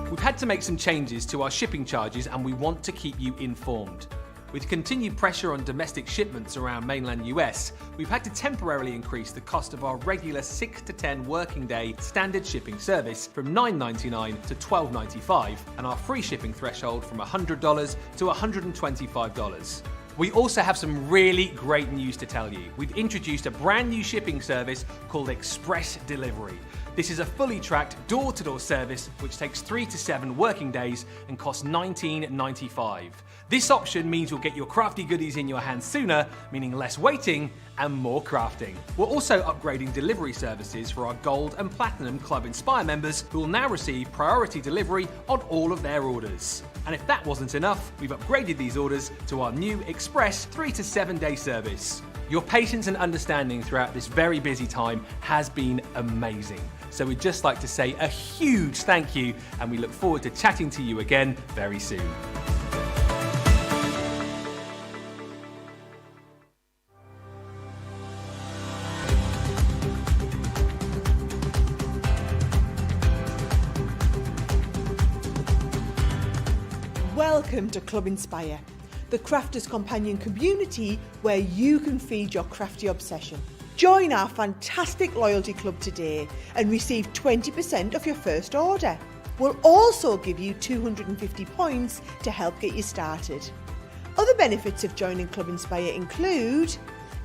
We've had to make some changes to our shipping charges, and we want to keep you informed. With continued pressure on domestic shipments around mainland US, we've had to temporarily increase the cost of our regular 6 to 10 working day standard shipping service from $9.99 to $12.95 and our free shipping threshold from $100 to $125. We also have some really great news to tell you. We've introduced a brand new shipping service called Express Delivery. This is a fully tracked door-to-door service which takes 3 to 7 working days and costs $19.95. This option means you'll get your crafty goodies in your hands sooner, meaning less waiting and more crafting. We're also upgrading delivery services for our Gold and Platinum Club Inspire members who will now receive priority delivery on all of their orders. And if that wasn't enough, we've upgraded these orders to our new Express 3 to 7 day service. Your patience and understanding throughout this very busy time has been amazing. So we'd just like to say a huge thank you, and we look forward to chatting to you again very soon. Welcome to Club Inspire, the crafters' companion community where you can feed your crafty obsession. Join our fantastic loyalty club today and receive 20% off your first order. We'll also give you 250 points to help get you started. Other benefits of joining Club Inspire include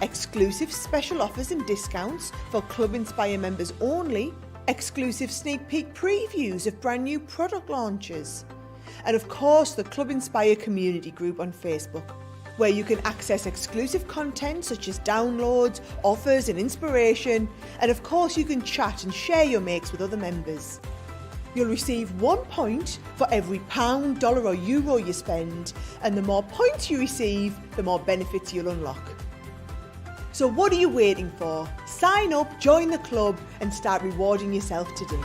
exclusive special offers and discounts for Club Inspire members only, exclusive sneak peek previews of brand new product launches, and of course the Club Inspire community group on Facebook, where you can access exclusive content such as downloads, offers and inspiration, and of course you can chat and share your makes with other members. You'll receive 1 point for every pound, dollar or euro you spend, and the more points you receive, the more benefits you'll unlock. So what are you waiting for? Sign up, join the club and start rewarding yourself today.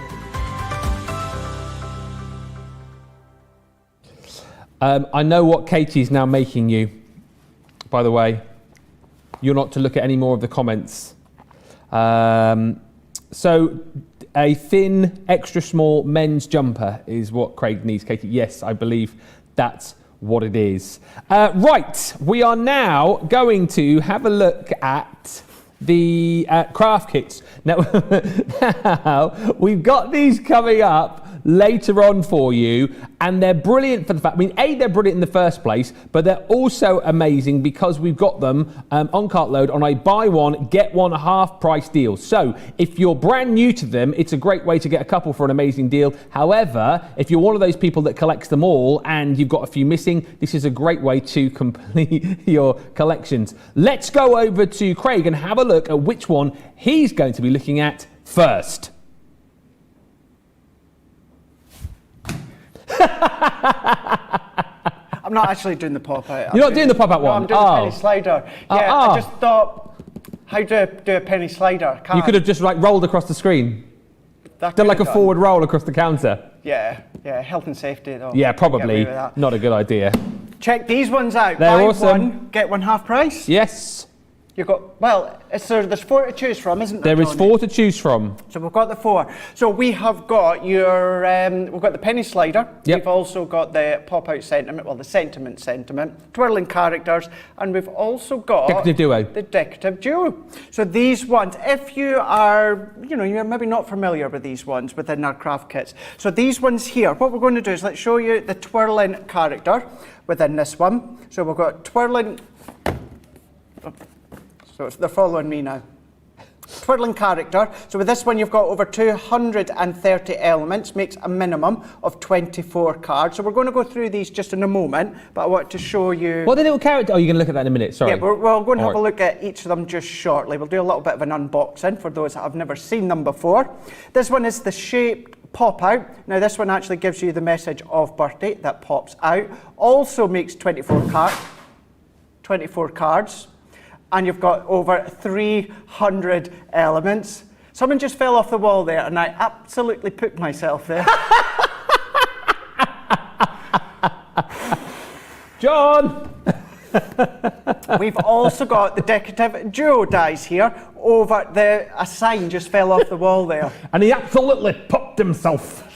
I know what Katie's now making you, by the way. You're not to look at any more of the comments. So a thin, extra small men's jumper is what Craig needs, Katie. Yes, I believe that's what it is. Right, we are now going to have a look at the craft kits. Now, we've got these coming up later on for you, and they're brilliant for the fact, they're brilliant in the first place, but they're also amazing because we've got them on Cartload on a buy one, get one half price deal. So if you're brand new to them, it's a great way to get a couple for an amazing deal. However, if you're one of those people that collects them all and you've got a few missing, this is a great way to complete your collections. Let's go over to Craig and have a look at which one he's going to be looking at first. I'm not actually doing the pop-out. You're not doing the pop-out one? No, I'm doing the penny slider. Yeah, I just thought, how do I do a penny slider? You could have just rolled across the screen. Done like a forward roll across the counter. Yeah, health and safety though. Yeah, probably not a good idea. Check these ones out. They're Buy awesome. one, get one half price. Yes. You've got, well, there's 4 to choose from, isn't there? There is 4 to choose from. So we've got the 4. So we have got your, we've got the penny slider. Yep. We've also got the pop-out sentiment, well, the sentiment, twirling characters, and we've also got Decorative duo. The decorative duo. So these ones, if you are, you're maybe not familiar with these ones within our craft kits. So these ones here, what we're going to do is let's show you the twirling character within this one. So we've got twirling. So they're following me now. Twirling character. So with this one, you've got over 230 elements, makes a minimum of 24 cards. So we're going to go through these just in a moment, but I want to show you. What the little character? Oh, you're going to look at that in a minute. Sorry. Yeah, we're going to have a look at each of them just shortly. We'll do a little bit of an unboxing for those that have never seen them before. This one is the shaped pop out. Now this one actually gives you the message of birthday that pops out. Also makes 24 cards. And you've got over 300 elements. Someone just fell off the wall there, and I absolutely pooped myself there. John! We've also got the decorative duo dies here. A sign just fell off the wall there. And he absolutely popped himself.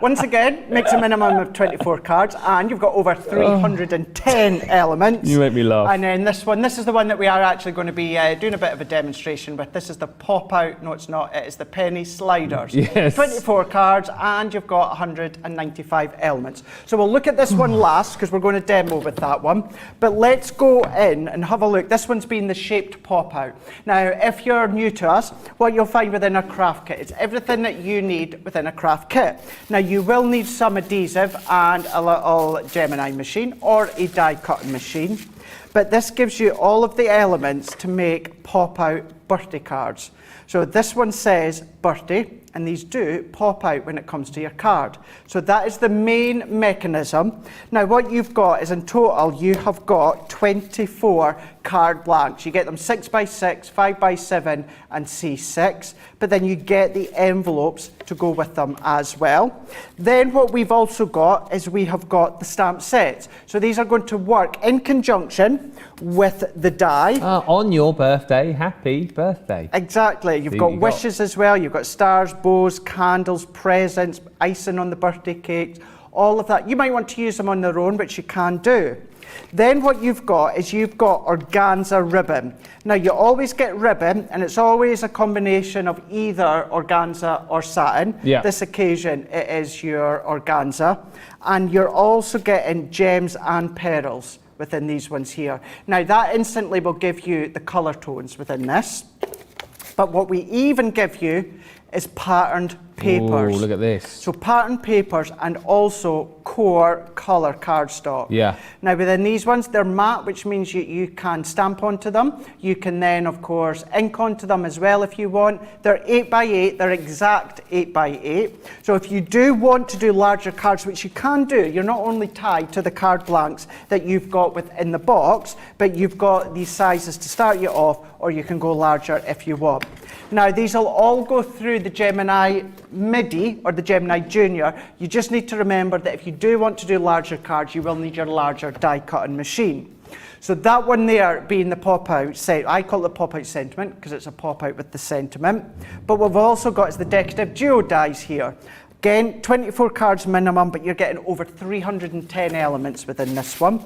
Once again, makes a minimum of 24 cards, and you've got over 310 elements. You make me laugh. And then this one, this is the one that we are actually going to be doing a bit of a demonstration with. This is the pop-out, no it's not, it is the penny sliders. Yes. 24 cards, and you've got 195 elements. So we'll look at this one last, because we're going to demo with that one. But let's go in and have a look. This one's been the shaped pop-out. Now, if you're new to us, what you'll find within a craft kit, it's everything that you need within a craft kit. Now, you will need some adhesive and a little Gemini machine or a die cutting machine. But this gives you all of the elements to make pop-out birthday cards. So this one says birthday, and these do pop out when it comes to your card. So that is the main mechanism. Now what you've got is in total, you have got 24 card blanks. You get them 6x6, 5x7 and C6, but then you get the envelopes to go with them as well. Then what we've also got is we have got the stamp sets. So these are going to work in conjunction with the die. On your birthday, happy birthday. Exactly. You've got wishes as well. You've got stars, bows, candles, presents, icing on the birthday cakes, all of that. You might want to use them on their own, which you can do. Then what you've got is you've got organza ribbon. Now you always get ribbon, and it's always a combination of either organza or satin. Yeah. This occasion it is your organza, and you're also getting gems and pearls within these ones here. Now that instantly will give you the colour tones within this. But what we even give you is patterned papers. Ooh, look at this. So patterned papers and also core colour cardstock. Yeah. Now within these ones, they're matte, which means you can stamp onto them. You can then, of course, ink onto them as well if you want. They're 8x8, they're exact 8x8. So if you do want to do larger cards, which you can do, you're not only tied to the card blanks that you've got within the box, but you've got these sizes to start you off, or you can go larger if you want. Now these will all go through the Gemini MIDI or the Gemini Junior. You just need to remember that if you do want to do larger cards, you will need your larger die cutting machine. So that one there being the pop-out set, I call it the pop-out sentiment because it's a pop-out with the sentiment. But what we've also got is the decorative duo dies here. Again, 24 cards minimum, but you're getting over 310 elements within this one.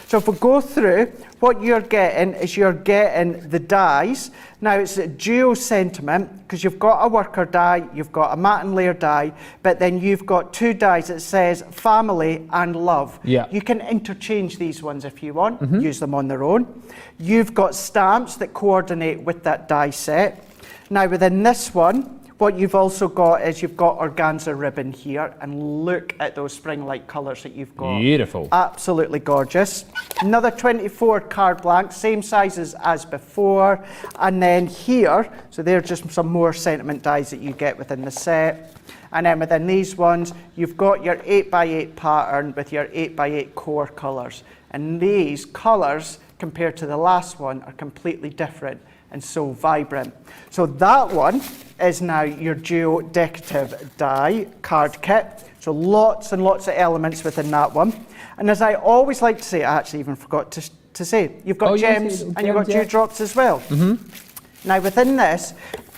So if we go through, what you're getting is you're getting the dies. Now it's a duo sentiment because you've got a worker die, you've got a matte and layer die, but then you've got two dies that says family and love. Yeah. You can interchange these ones if you want, use them on their own. You've got stamps that coordinate with that die set. Now within this one, what you've also got is you've got organza ribbon here, and look at those spring-like colours that you've got. Beautiful. Absolutely gorgeous. Another 24 card blanks, same sizes as before. And then here, so they're just some more sentiment dies that you get within the set. And then within these ones, you've got your 8x8 pattern with your 8x8 core colours. And these colours, compared to the last one, are completely different and so vibrant. So that one is now your duo decorative die card kit. So lots and lots of elements within that one. And as I always like to say, I actually even forgot to say, you've got gems and you've got dewdrops as well. Now within this,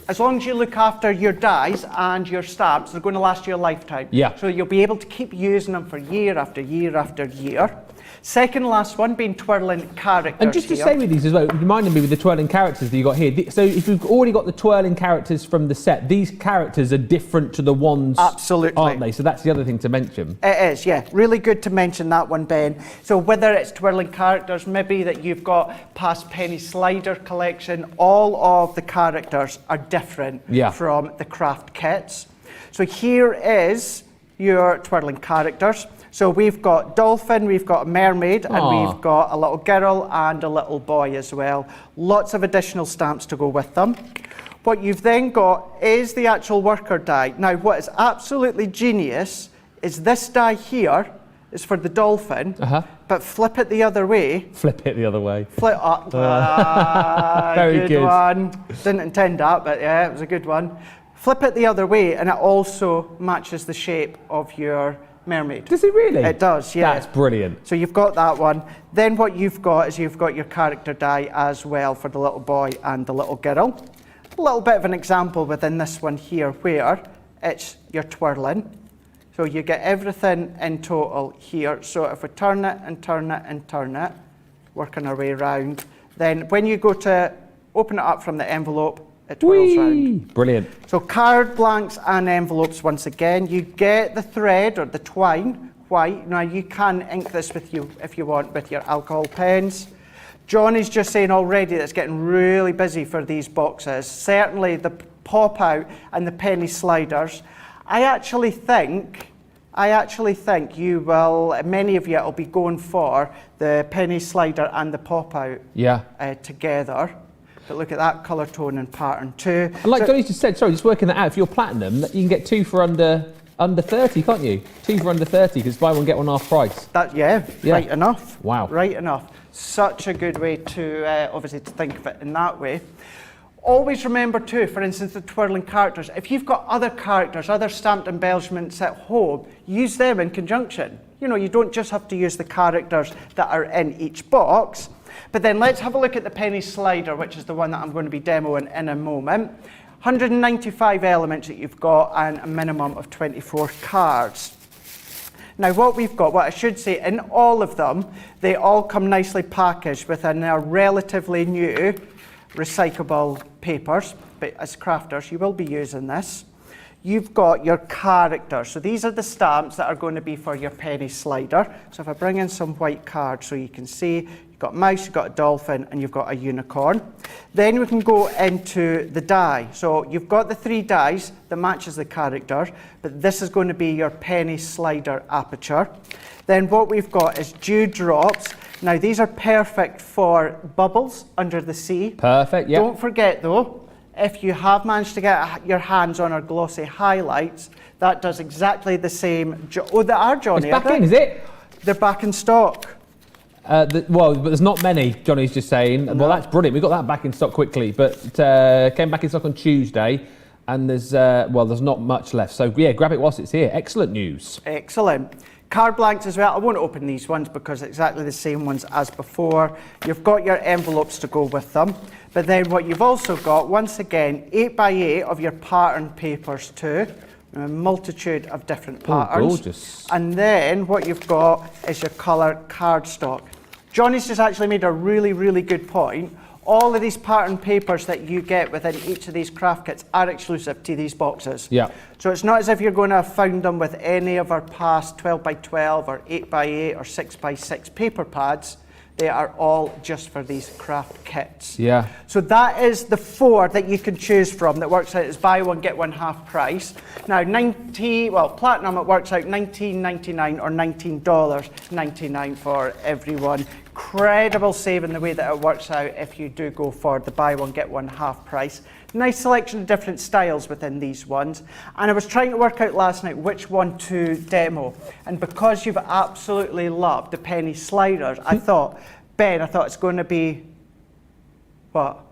as long as you look after your dies and your stamps, they're going to last you a lifetime. Yeah. So you'll be able to keep using them for year after year after year. Second last one being twirling characters. And just to say with these as well, reminding me with the twirling characters that you got here. So if you've already got the twirling characters from the set, these characters are different to the ones, absolutely, aren't they? So that's the other thing to mention. It is, yeah. Really good to mention that one, Ben. So whether it's twirling characters, maybe that you've got past penny slider collection, all of the characters are different from the craft kits. So here is your twirling characters. So we've got dolphin, we've got a mermaid, and we've got a little girl and a little boy as well. Lots of additional stamps to go with them. What you've then got is the actual worker die. Now what is absolutely genius is this die here is for the dolphin, but flip it the other way. Flip it the other way. Flip up. Very good one. Didn't intend that, but yeah, it was a good one. Flip it the other way, and it also matches the shape of your mermaid. Does it really? It does, yeah. That's brilliant. So you've got that one. Then what you've got is you've got your character die as well for the little boy and the little girl. A little bit of an example within this one here where it's your twirling. So you get everything in total here. So if we turn it and turn it and turn it, working our way around, then when you go to open it up from the envelope, it twirls round. Brilliant. So card blanks and envelopes, once again, you get the thread or the twine white. Now you can ink this with you if you want with your alcohol pens. Johnny's just saying already that it's getting really busy for these boxes. Certainly the pop out and the penny sliders. I actually think you will, many of you will be going for the penny slider and the pop out together. But look at that colour tone and pattern too. And like Johnny just said, sorry, just working that out, if you're platinum, you can get 2 for under 30, can't you? 2 for under 30, because buy one, get one half price. Right enough. Wow. Right enough. Such a good way to, obviously, to think of it in that way. Always remember too, for instance, the twirling characters. If you've got other characters, other stamped embellishments at home, use them in conjunction. You know, you don't just have to use the characters that are in each box. But then let's have a look at the penny slider, which is the one that I'm going to be demoing in a moment. 195 elements that you've got and a minimum of 24 cards. Now what I should say, in all of them, they all come nicely packaged within their relatively new recyclable papers, but as crafters you will be using this. You've got your characters, so these are the stamps that are going to be for your penny slider. So if I bring in some white cards so you can see, you've got a mouse, you've got a dolphin, and you've got a unicorn. Then we can go into the die. So you've got the 3 dies that matches the character, but this is going to be your penny slider aperture. Then what we've got is dewdrops. Now these are perfect for bubbles under the sea. Perfect, yeah. Don't forget though, if you have managed to get your hands on our glossy highlights, that does exactly the same. Oh, they are, Johnny. It's back in, is it? They're back in stock. Well, but there's not many, Johnny's just saying. No. Well, that's brilliant. We got that back in stock quickly, but came back in stock on Tuesday, and there's not much left. So yeah, grab it whilst it's here. Excellent news. Excellent. Card blanks as well. I won't open these ones because it's exactly the same ones as before. You've got your envelopes to go with them. But then what you've also got, once again, 8x8 of your pattern papers too. A multitude of different patterns. Oh, gorgeous. And then what you've got is your colour cardstock. Johnny's just actually made a really, really good point. All of these pattern papers that you get within each of these craft kits are exclusive to these boxes. Yeah. So it's not as if you're going to have found them with any of our past 12x12 or 8x8 or 6x6 paper pads. They are all just for these craft kits. Yeah. So that is the 4 that you can choose from that works out as buy one, get one half price. Now platinum, it works out $19.99 or $19.99 for everyone. Incredible saving the way that it works out if you do go for the buy one, get one half price. Nice selection of different styles within these ones. And I was trying to work out last night which one to demo. And because you've absolutely loved the penny sliders, I thought, Ben, it's going to be, what?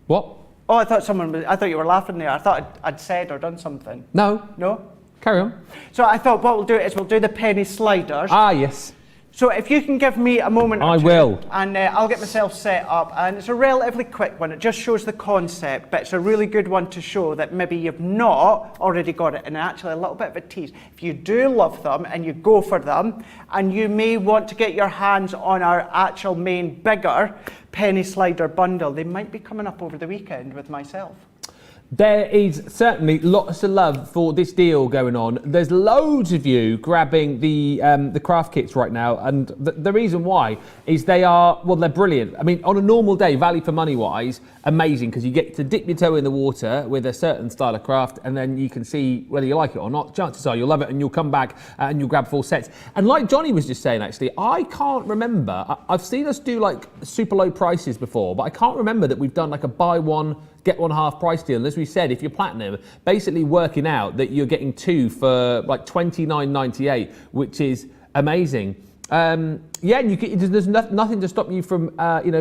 What? Oh, I thought you were laughing there. I thought I'd said or done something. No. No? Carry on. So I thought what we'll do is we'll do the penny sliders. Ah, yes. So if you can give me a moment or two, I will. And I'll get myself set up. And it's a relatively quick one. It just shows the concept, but it's a really good one to show that maybe you've not already got it. And actually a little bit of a tease. If you do love them and you go for them, and you may want to get your hands on our actual main bigger penny slider bundle, they might be coming up over the weekend with myself. There is certainly lots of love for this deal going on. There's loads of you grabbing the craft kits right now, and the reason why is they're brilliant. I mean, on a normal day, value for money wise, amazing, because you get to dip your toe in the water with a certain style of craft, and then you can see whether you like it or not. Chances are you'll love it, and you'll come back and you'll grab full sets. And like Johnny was just saying, actually, I can't remember. I've seen us do like super low prices before, but I can't remember that we've done like a buy one, get one half price deal. And as we said, if you're platinum, basically working out that you're getting 2 for like $29.98, which is amazing. Yeah, and there's nothing to stop you from,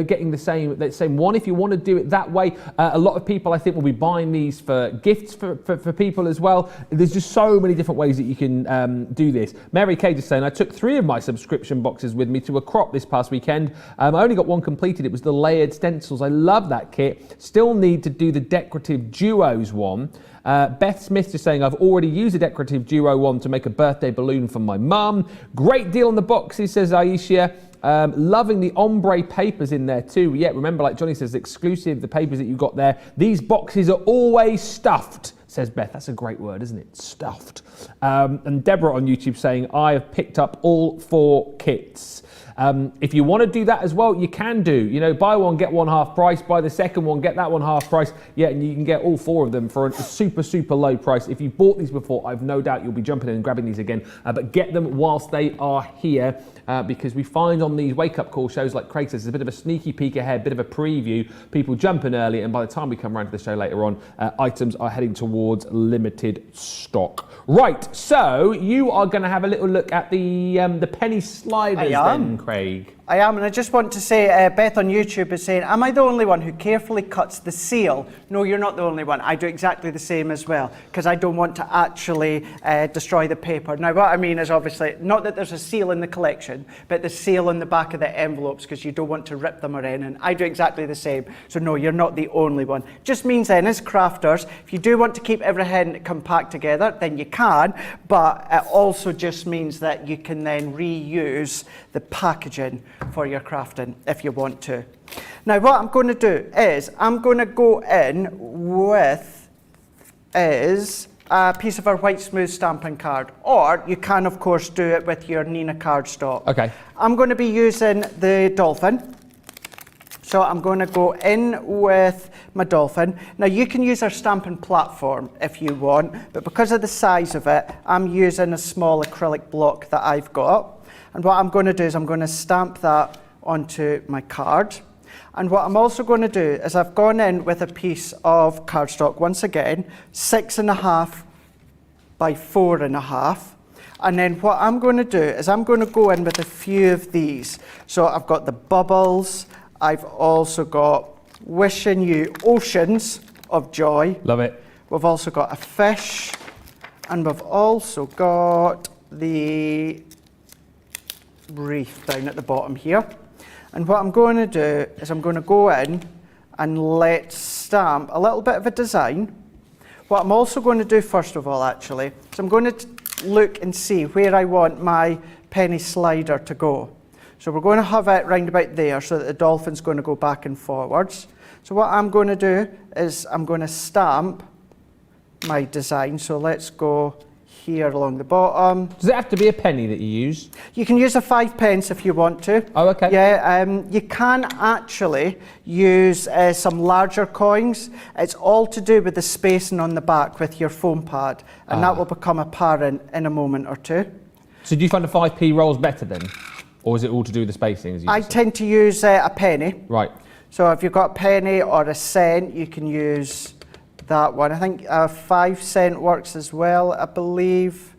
getting the same one. If you want to do it that way, a lot of people, I think, will be buying these for gifts for people as well. There's just so many different ways that you can do this. Mary Kay is saying, I took 3 of my subscription boxes with me to a crop this past weekend. I only got one completed. It was the layered stencils. I love that kit. Still need to do the decorative duos one. Beth Smith is saying, I've already used a decorative duo one to make a birthday balloon for my mum. Great deal on the boxes, says Aisha. Loving the ombre papers in there too. Yeah, remember, like Johnny says, exclusive, the papers that you got there. These boxes are always stuffed, says Beth. That's a great word, isn't it? Stuffed. And Deborah on YouTube saying, I have picked up all 4 kits. If you want to do that as well, you can do. Buy one, get one half price. Buy the second one, get that one half price. Yeah, and you can get all 4 of them for a super, super low price. If you've bought these before, I've no doubt you'll be jumping in and grabbing these again. But get them whilst they are here, because we find on these wake-up call shows, like Craig says, there's a bit of a sneaky peek ahead, bit of a preview. People jump in early, and by the time we come around to the show later on, items are heading towards limited stock. Right, so you are going to have a little look at the penny sliders then, Craig. I am, and I just want to say, Beth on YouTube is saying, am I the only one who carefully cuts the seal? No, you're not the only one. I do exactly the same as well, because I don't want to actually destroy the paper. Now, what I mean is obviously, not that there's a seal in the collection, but the seal on the back of the envelopes, because you don't want to rip them or anything. I do exactly the same. So no, you're not the only one. Just means then, as crafters, if you do want to keep everything compact together, then you can, but it also just means that you can then reuse the packaging for your crafting if you want to. Now what I'm going to do is I'm going to go in with a piece of our white smooth stamping card, or you can of course do it with your Nina cardstock. Okay. I'm going to be using the dolphin. So I'm going to go in with my dolphin. Now you can use our stamping platform if you want, but because of the size of it, I'm using a small acrylic block that I've got. And what I'm going to do is I'm going to stamp that onto my card. And what I'm also going to do is I've gone in with a piece of cardstock, once again, 6.5 by 4.5. And then what I'm going to do is I'm going to go in with a few of these. So I've got the bubbles. I've also got wishing you oceans of joy. Love it. We've also got a fish. And we've also got the wreath down at the bottom here. And what I'm going to do is I'm going to go in and let's stamp a little bit of a design. What I'm also going to do first of all actually is I'm going to look and see where I want my penny slider to go. So we're going to have it round about there so that the dolphin's going to go back and forwards. So what I'm going to do is I'm going to stamp my design. So let's go here along the bottom. Does it have to be a penny that you use? You can use a 5p if you want to. Oh, okay. Yeah, you can actually use some larger coins. It's all to do with the spacing on the back with your foam pad, and that will become apparent in a moment or two. So do you find the 5p rolls better then? Or is it all to do with the spacing? As you I said? tend to use a penny. Right. So if you've got a penny or a cent, you can use that one. I think 5 cent works as well, I believe.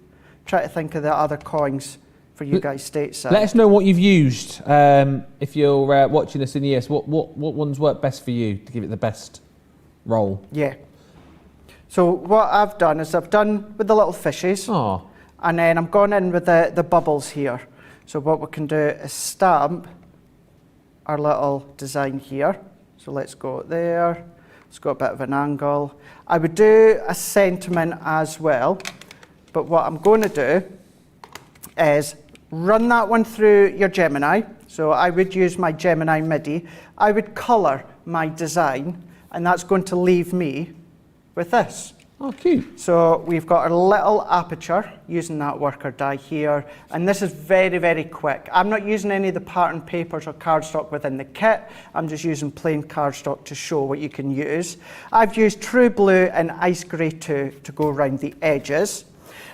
Try to think of the other coins for you guys stateside. Let us know what you've used. If you're watching us in the US, what ones work best for you to give it the best roll? Yeah. So what I've done is I've done with the little fishes. Oh. And then I'm going in with the bubbles here. So what we can do is stamp our little design here. So let's go there. It's got a bit of an angle. I would do a sentiment as well, but what I'm going to do is run that one through your Gemini. So I would use my Gemini MIDI. I would colour my design, and that's going to leave me with this. Oh, cute. So we've got our little aperture using that worker die here, and this is very, very quick. I'm not using any of the pattern papers or cardstock within the kit. I'm just using plain cardstock to show what you can use. I've used True Blue and Ice Grey 2 to go around the edges.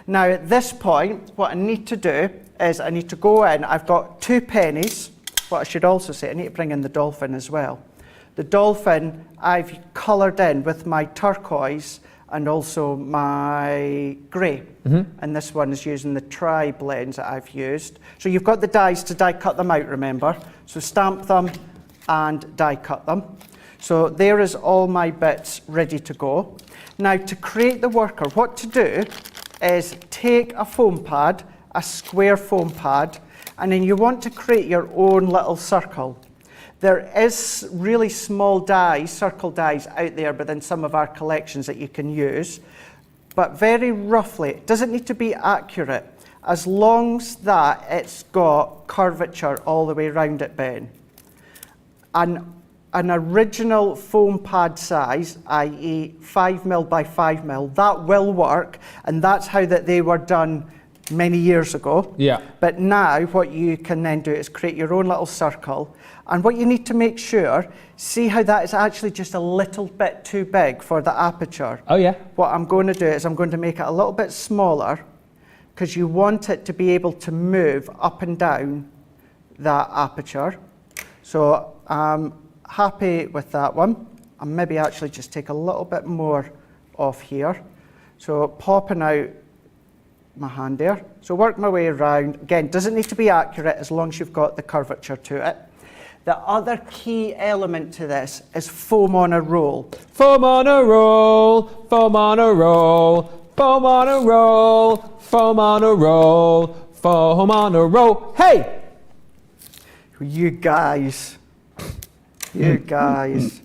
Now at this point, what I need to do is I need to go in. I've got 2 pennies. What I should also say, I need to bring in the dolphin as well. The dolphin I've coloured in with my turquoise and also my grey. And this one is using the tri-blends that I've used. So you've got the dies to die cut them out, remember. So stamp them and die cut them. So there is all my bits ready to go. Now to create the worker, what to do is take a foam pad, a square foam pad, and then you want to create your own little circle. There is really small dies, circle dies out there within some of our collections that you can use, but very roughly, it doesn't need to be accurate, as long as that it's got curvature all the way around it, Ben. An original foam pad size, i.e. 5mm by 5mm, that will work, and that's how that they were done many years ago. Yeah. But now what you can then do is create your own little circle, and what you need to make sure, see how that is actually just a little bit too big for the aperture. Oh yeah. What I'm going to do is I'm going to make it a little bit smaller, because you want it to be able to move up and down that aperture. So I'm happy with that one. And maybe actually just take a little bit more off here. So popping out my hand there. So work my way around. Again, doesn't need to be accurate as long as you've got the curvature to it. The other key element to this is foam on a roll. Foam on a roll, foam on a roll, foam on a roll, foam on a roll, foam on a roll. Hey! You guys. You guys.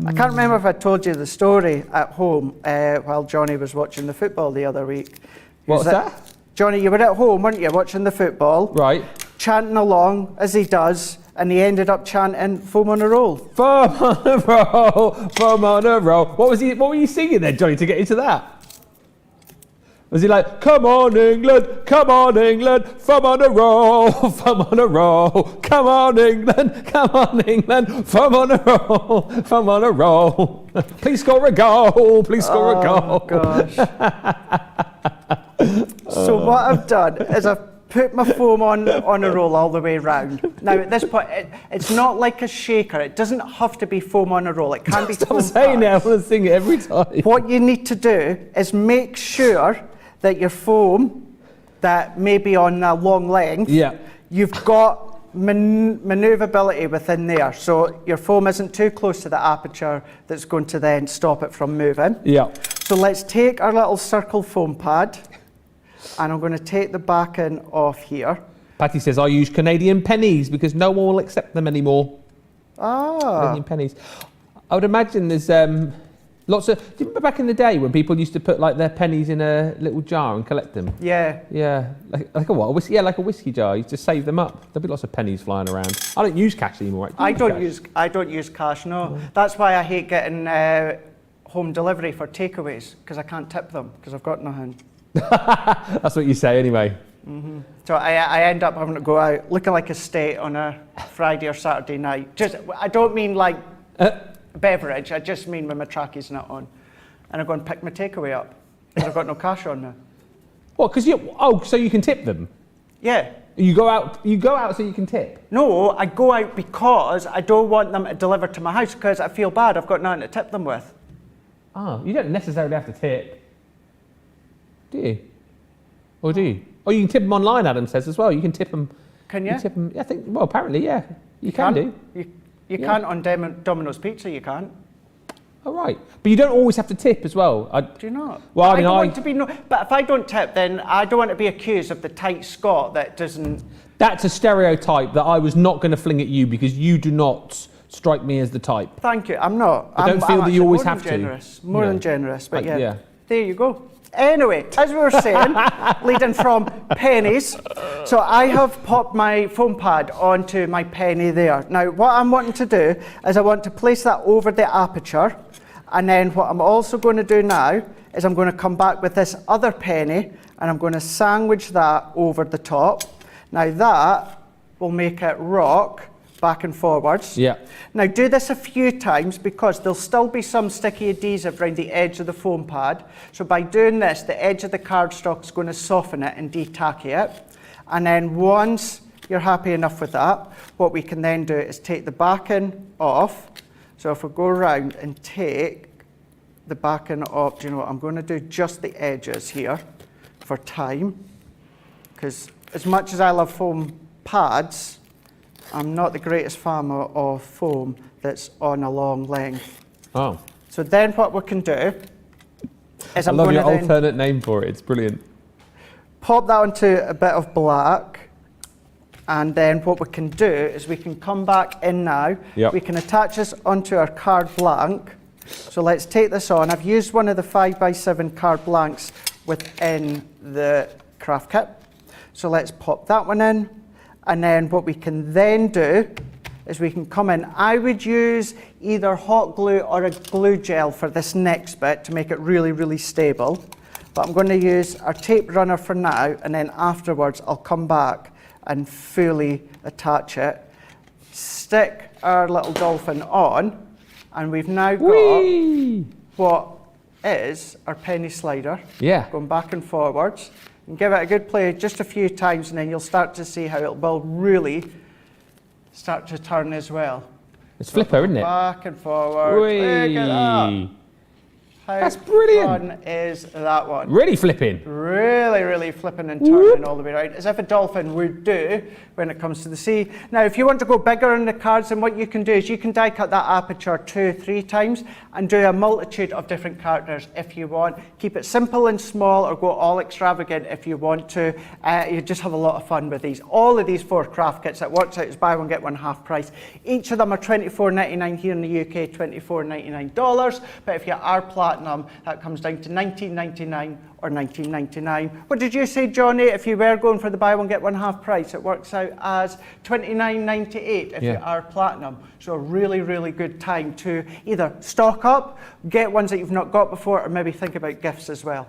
I can't remember if I told you the story at home while Johnny was watching the football the other week. What's that? Johnny, you were at home, weren't you, watching the football? Right. Chanting along, as he does, and he ended up chanting foam on a roll. Foam on a roll, foam on a roll. What were you singing there, Johnny, to get into that? Was he like, come on England, foam on a roll, foam on a roll, come on England, foam on a roll, foam on a roll. Please score a goal, please score a goal. Oh, gosh. So what I've done is I've put my foam on a roll all the way around. Now at this point, it's not like a shaker. It doesn't have to be foam on a roll. It can be foam. Stop saying it, I want to sing it every time. What you need to do is make sure that your foam, that may be on a long length, yeah, you've got manoeuvrability within there. So your foam isn't too close to the aperture that's going to then stop it from moving. Yeah. So let's take our little circle foam pad, and I'm going to take the backing off here. Patty says, I use Canadian pennies because no one will accept them anymore. Canadian pennies. I would imagine there's lots of... Do you remember back in the day when people used to put like their pennies in a little jar and collect them? Yeah. Yeah. Like a what? A whiskey, yeah, like a whiskey jar. You just save them up. There'll be lots of pennies flying around. I don't use cash anymore. I don't use cash, no. That's why I hate getting home delivery for takeaways, because I can't tip them, because I've got nothing. That's what you say anyway. Mm-hmm. So I end up having to go out looking like a state on a Friday or Saturday night. I don't mean like beverage, I just mean when my tracky's not on. And I go and pick my takeaway up, because I've got no cash on now. What, because so you can tip them? Yeah. You go out so you can tip? No, I go out because I don't want them to deliver to my house, because I feel bad, I've got nothing to tip them with. Oh, you don't necessarily have to tip. Do you? Or do you? Oh, you can tip them online, Adam says, as well. You can tip them. Can you? Tip them, I think, well, apparently, yeah. You can do. You can't on Domino's Pizza, you can't. Oh, right. But you don't always have to tip as well. Do you not? Well, I don't want to be but if I don't tip, then I don't want to be accused of the tight Scot that doesn't... That's a stereotype that I was not going to fling at you, because you do not strike me as the type. Thank you, I'm not. I don't feel that you always have to. More than generous, but yeah. Yeah. There you go. Anyway, as we were saying, leading from pennies, so I have popped my foam pad onto my penny there. Now, what I'm wanting to do is I want to place that over the aperture, and then what I'm also going to do now is I'm going to come back with this other penny, and I'm going to sandwich that over the top. Now that will make it rock back and forwards. Yeah. Now do this a few times, because there'll still be some sticky adhesive around the edge of the foam pad. So by doing this, the edge of the cardstock is going to soften it and de-tacky it. And then once you're happy enough with that, what we can then do is take the backing off. So if we go around and take the backing up. Do you know what? I'm going to do just the edges here for time, because as much as I love foam pads, I'm not the greatest fan of foam that's on a long length. Oh. So then what we can do is I I'm love going your to then alternate name for it. It's brilliant. pop that onto a bit of black, and then what we can do is we can come back in now. Yep. We can attach this onto our card blank. So let's take this on. I've used one of the 5x7 card blanks within the craft kit. So let's pop that one in. And then what we can then do is we can come in. I would use either hot glue or a glue gel for this next bit to make it really, really stable. But I'm going to use our tape runner for now, and then afterwards I'll come back and fully attach it. Stick our little dolphin on, and we've now got Whee! what is our penny slider. Yeah. Going back and forwards. And give it a good play just a few times, and then you'll start to see how it will really start to turn as well. It's flipper, isn't it? Back and forward. Look at that. Whee! How That's brilliant. fun is that one? Really flipping. Really, really flipping and turning all the way around, as if a dolphin would do when it comes to the sea. Now, if you want to go bigger in the cards, then what you can do is you can die cut that aperture 2 or 3 times and do a multitude of different characters if you want. Keep it simple and small, or go all extravagant if you want to. You just have a lot of fun with these. All of these 4 craft kits, it works out as buy one, get one half price. Each of them are $24.99 here in the UK, $24.99. But if you are platinum, that comes down to $19.99 or $19.99. What did you say, Johnny? If you were going for the buy one, get one half price, it works out as $29.98 if you are platinum. So a really, really good time to either stock up, get ones that you've not got before, or maybe think about gifts as well.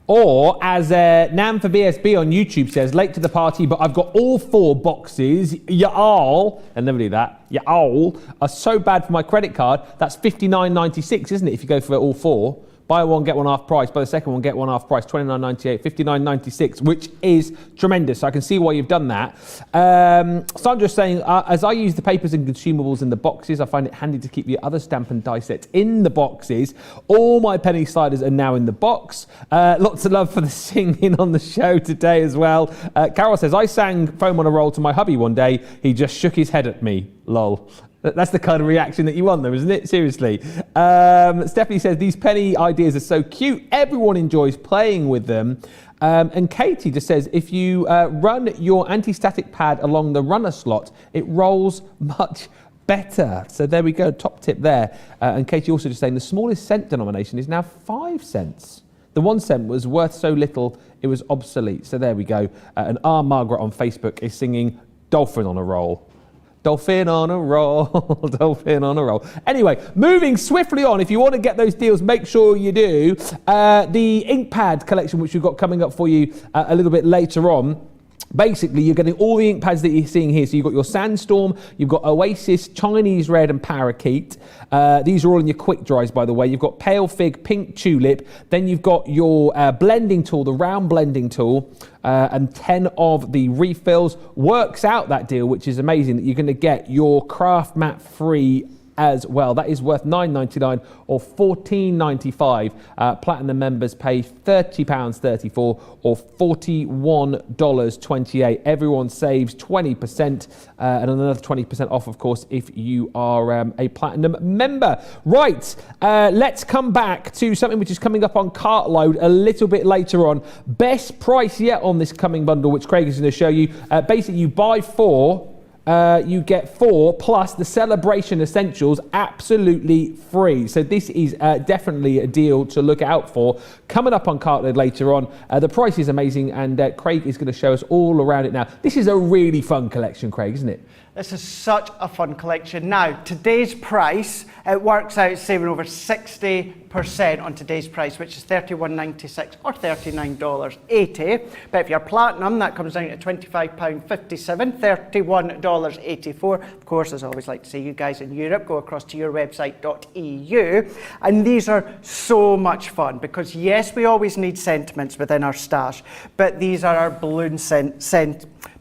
Or, as Nam for BSB on YouTube says, late to the party, but I've got all 4 boxes. Y'all, I never do that, y'all are so bad for my credit card. That's $59.96, isn't it, if you go for all 4? Buy one, get one half price. Buy the second one, get one half price. $29.98, $59.96, which is tremendous. So I can see why you've done that. Sandra's saying, as I use the papers and consumables in the boxes, I find it handy to keep the other stamp and die sets in the boxes. All my penny sliders are now in the box. Lots of love for the singing on the show today as well. Carol says, I sang Foam on a Roll to my hubby one day. He just shook his head at me. Lol. That's the kind of reaction that you want, though, isn't it? Seriously. Stephanie says, these penny ideas are so cute. Everyone enjoys playing with them. And Katie just says, if you run your anti-static pad along the runner slot, it rolls much better. So there we go, top tip there. And Katie also just saying, the smallest cent denomination is now 5 cents. The 1 cent was worth so little, it was obsolete. So there we go. And R. Margaret on Facebook is singing Dolphin on a Roll. Dolphin on a roll, dolphin on a roll. Anyway, moving swiftly on, if you want to get those deals, make sure you do. The ink pad collection, which we've got coming up for you a little bit later on. Basically, you're getting all the ink pads that you're seeing here. So you've got your Sandstorm, you've got Oasis, Chinese Red and Parakeet. These are all in your quick dries, by the way. You've got Pale Fig, Pink Tulip. Then you've got your blending tool, the round blending tool, and 10 of the refills. Works out that deal, which is amazing, that you're going to get your craft mat free as well. That is worth $9.99 or $14.95. Platinum members pay £30.34 or $41.28. Everyone saves 20% and another 20% off, of course, if you are a platinum member. Right, let's come back to something which is coming up on Cartload a little bit later on. Best price yet on this coming bundle, which Craig is going to show you. Basically, you buy 4. You get 4 plus the Celebration Essentials absolutely free. So this is definitely a deal to look out for. Coming up on Cartload later on. The price is amazing, and Craig is going to show us all around it now. This is a really fun collection, Craig, isn't it? This is such a fun collection. Now, today's price, it works out saving over 60% on today's price, which is $31.96 or $39.80. But if you're platinum, that comes down to £25.57, $31.84. Of course, as I always like to say, you guys in Europe, go across to yourwebsite.eu. And these are so much fun because, yes, we always need sentiments within our stash, but these are our balloon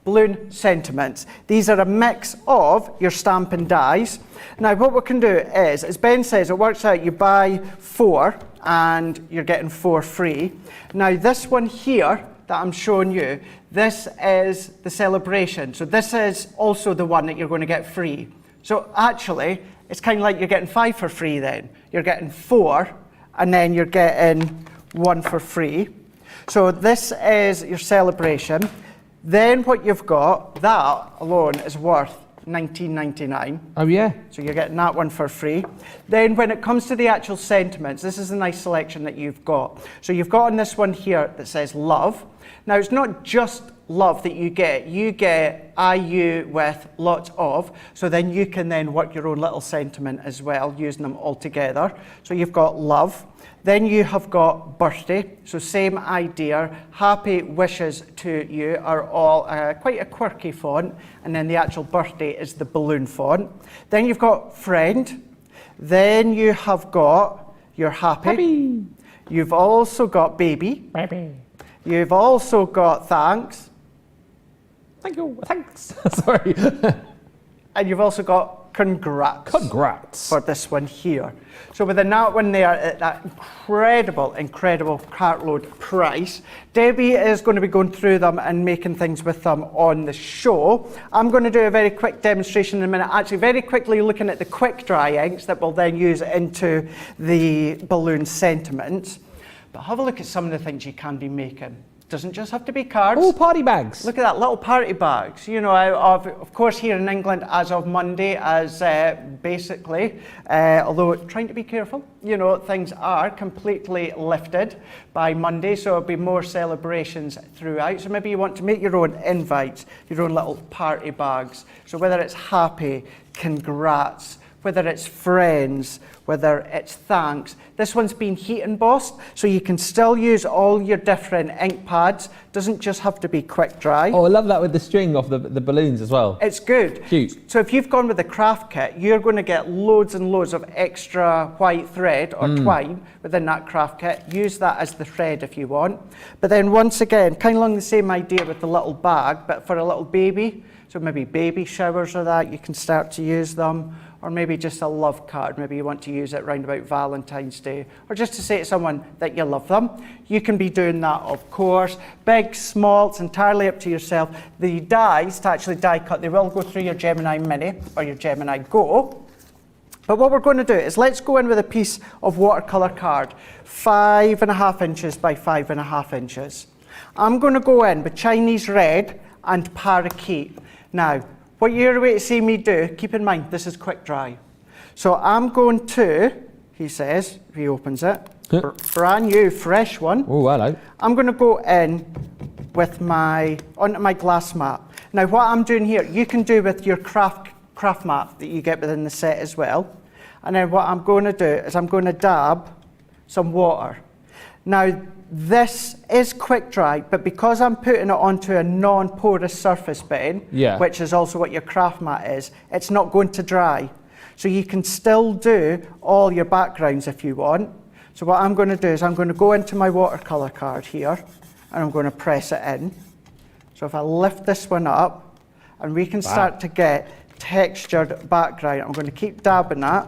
balloon sentiments. These are a mix of your stamping dies. Now what we can do is, as Ben says, it works out you buy 4 and you're getting 4 free. Now this one here that I'm showing you, this is the celebration. So this is also the one that you're going to get free. So actually, it's kind of like you're getting 5 for free then. You're getting 4 and then you're getting 1 for free. So this is your celebration. Then what you've got, that alone is worth $19.99. Oh yeah. So you're getting that one for free. Then when it comes to the actual sentiments, this is a nice selection that you've got. So you've got on this one here that says love. Now it's not just love that you get IU with lots of, so then you can then work your own little sentiment as well, using them all together. So you've got love. Then you have got birthday, so same idea. Happy wishes to you are all quite a quirky font, and then the actual birthday is the balloon font. Then you've got friend. Then you have got your happy. You've also got baby. You've also got thanks. Thank you, thanks. Sorry. And you've also got congrats. Congrats. For this one here. So within that one there, at that incredible cartload price, Debbie is going to be going through them and making things with them on the show. I'm going to do a very quick demonstration in a minute, actually very quickly looking at the quick dry inks that we'll then use into the balloon sentiments. But have a look at some of the things you can be making. Doesn't just have to be cards. All party bags. Look at that, little party bags. You know, of course here in England as of Monday, as basically, although trying to be careful, you know, things are completely lifted by Monday, so there'll be more celebrations throughout. So maybe you want to make your own invites, your own little party bags. So whether it's happy, congrats, whether it's friends, whether it's thanks. This one's been heat embossed, so you can still use all your different ink pads. Doesn't just have to be quick dry. Oh, I love that with the string of the balloons as well. It's good. Cute. So if you've gone with the craft kit, you're going to get loads and loads of extra white thread or twine within that craft kit. Use that as the thread if you want. But then once again, kind of along the same idea with the little bag, but for a little baby. So maybe baby showers or that, you can start to use them. Or maybe just a love card. Maybe you want to use it round about Valentine's Day, or just to say to someone that you love them. You can be doing that, of course. Big, small, it's entirely up to yourself. The dies, to actually die cut, they will go through your Gemini Mini or your Gemini Go. But what we're going to do is let's go in with a piece of watercolour card, 5.5 inches by 5.5 inches. I'm going to go in with Chinese red and parakeet. Now, what you're going to see me do, keep in mind, this is quick dry. So I'm going to, he says, if he opens it, brand new, fresh one. Oh, hello. I'm going to go in with onto my glass mat. Now what I'm doing here, you can do with your craft mat that you get within the set as well. And then what I'm going to do is I'm going to dab some water. Now, this is quick dry, but because I'm putting it onto a non-porous surface, Ben, which is also what your craft mat is, it's not going to dry. So you can still do all your backgrounds if you want. So what I'm going to do is I'm going to go into my watercolour card here, and I'm going to press it in. So if I lift this one up, and we can start to get textured background, I'm going to keep dabbing that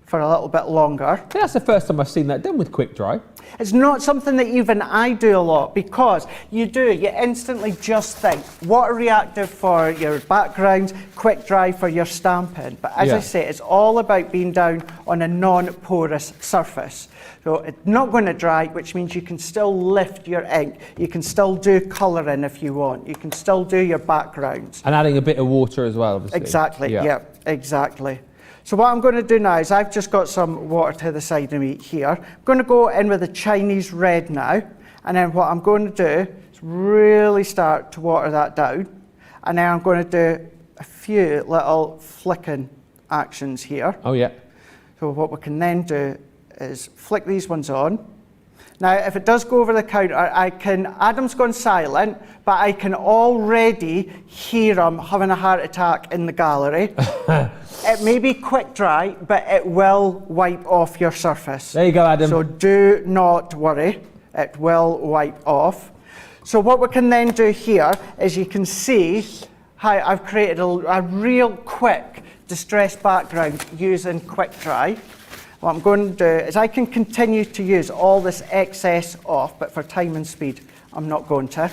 for a little bit longer. I think that's the first time I've seen that done with quick dry. It's not something that even I do a lot, because you instantly just think water reactive for your backgrounds, quick dry for your stamping. But as I say, it's all about being down on a non-porous surface. So it's not going to dry, which means you can still lift your ink. You can still do colouring if you want. You can still do your backgrounds. And adding a bit of water as well, obviously. Exactly, yeah, exactly. So what I'm going to do now is I've just got some water to the side of me here. I'm going to go in with a Chinese red now, and then what I'm going to do is really start to water that down, and then I'm going to do a few little flicking actions here. Oh yeah. So what we can then do is flick these ones on. Now, if it does go over the counter, Adam's gone silent, but I can already hear him having a heart attack in the gallery. It may be quick dry, but it will wipe off your surface. There you go, Adam. So do not worry, it will wipe off. So what we can then do here is you can see how I've created a real quick distressed background using quick dry. What I'm going to do is I can continue to use all this excess off, but for time and speed, I'm not going to.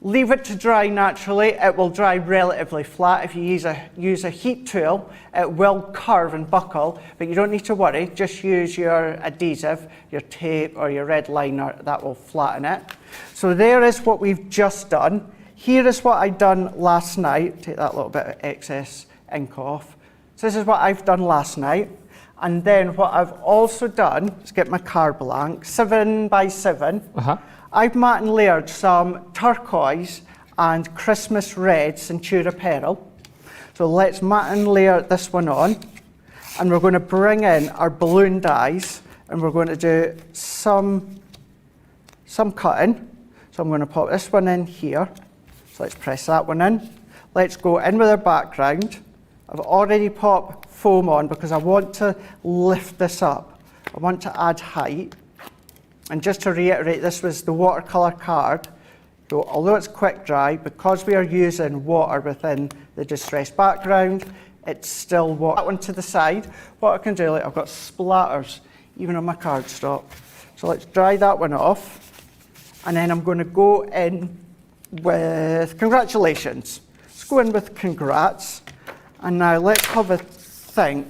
Leave it to dry naturally. It will dry relatively flat. If you use a heat tool, it will curve and buckle, but you don't need to worry. Just use your adhesive, your tape or your red liner, that will flatten it. So there is what we've just done. Here is what I'd done last night. Take that little bit of excess ink off. So this is what I've done last night. And then what I've also done is get my card blank, 7 by 7. I've matte and layered some turquoise and Christmas red Centura Pearl. So let's matte and layer this one on. And we're going to bring in our balloon dies and we're going to do some cutting. So I'm going to pop this one in here. So let's press that one in. Let's go in with our background. I've already popped foam on because I want to lift this up. I want to add height. And just to reiterate, this was the watercolour card. So although it's quick dry, because we are using water within the distressed background, it's still water. That one to the side. What I can do, like I've got splatters even on my cardstock. So let's dry that one off. And then I'm going to go in with congratulations. Let's go in with congrats. And now let's have a think.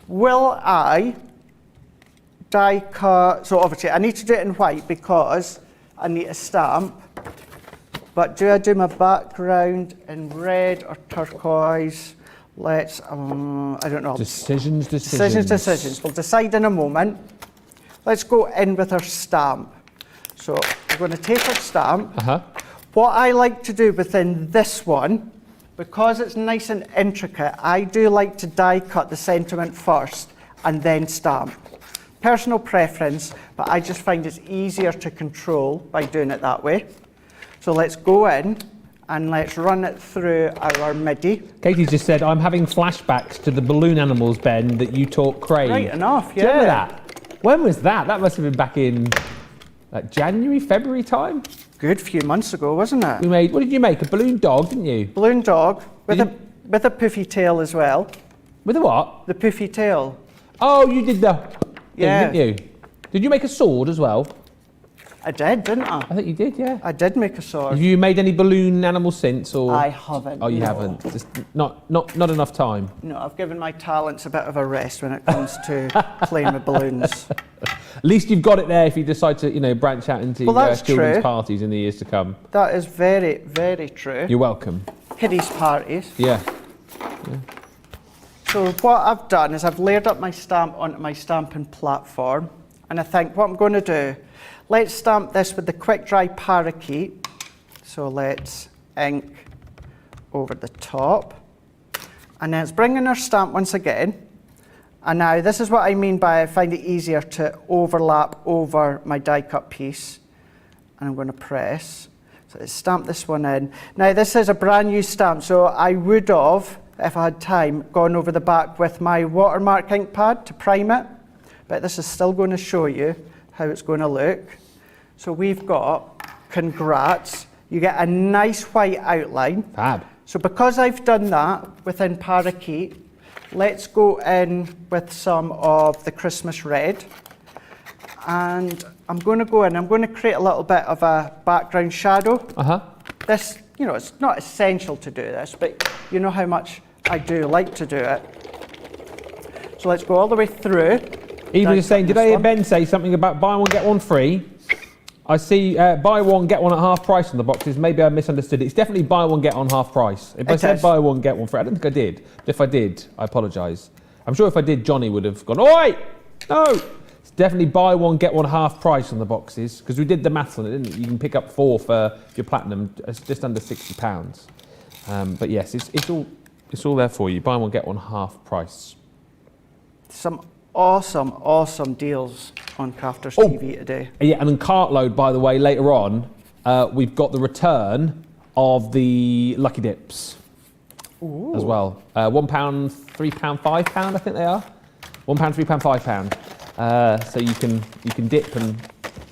Will I die cut? So obviously I need to do it in white because I need a stamp. But do I do my background in red or turquoise? Let's, I don't know. Decisions. We'll decide in a moment. Let's go in with our stamp. So we're going to take our stamp. What I like to do within this one, because it's nice and intricate, I do like to die cut the sentiment first and then stamp. Personal preference, but I just find it's easier to control by doing it that way. So let's go in and let's run it through our MIDI. Katie's just said, I'm having flashbacks to the balloon animals, Ben, that you taught Craig. Right enough, yeah. Do you remember that? When was that? That must have been back in like January, February time? Good few months ago, wasn't it? We made, what did you make? A balloon dog, didn't you? Balloon dog with a poofy tail as well. With a what? The poofy tail. Oh, you did the Yeah. thing, didn't you? Did you make a sword as well? I did, didn't I? I think you did, yeah. I did make a sword. Have you made any balloon animals since, or? I haven't. Oh, you no. haven't. Just not enough time. No, I've given my talents a bit of a rest when it comes to playing with balloons. At least you've got it there if you decide to, branch out into children's true. parties in the years to come. That is very, very true. You're welcome. Kiddies parties. Yeah. So what I've done is I've layered up my stamp onto my stamping platform, and I think what I'm going to do, let's stamp this with the quick dry parakeet. So let's ink over the top, and then it's bringing our stamp once again. And now this is what I mean by I find it easier to overlap over my die cut piece. And I'm going to press. So let's stamp this one in. Now this is a brand new stamp, so I would have, if I had time, gone over the back with my watermark ink pad to prime it. But this is still going to show you how it's going to look. So we've got congrats. You get a nice white outline. Fab. So because I've done that within parakeet, let's go in with some of the Christmas red. And I'm going to go in, I'm going to create a little bit of a background shadow. This, it's not essential to do this, but you know how much I do like to do it. So let's go all the way through. Eva is saying, did I hear Ben say something about buy one, get one free? I see buy one, get one at half price on the boxes. Maybe I misunderstood it. It's definitely buy one, get one half price. If I said buy one, get one free, I don't think I did. But if I did, I apologise. I'm sure if I did, Johnny would have gone, oi! No! It's definitely buy one, get one half price on the boxes, because we did the maths on it, didn't we? You can pick up 4 for your platinum. It's just under £60. But yes, it's all there for you. Buy one, get one half price. Some awesome deals on Crafters TV today. Yeah, and then Cartload, by the way, later on, we've got the return of the Lucky Dips as well. £1, £3, £5, I think they are. £1, £3, £5. So you can dip and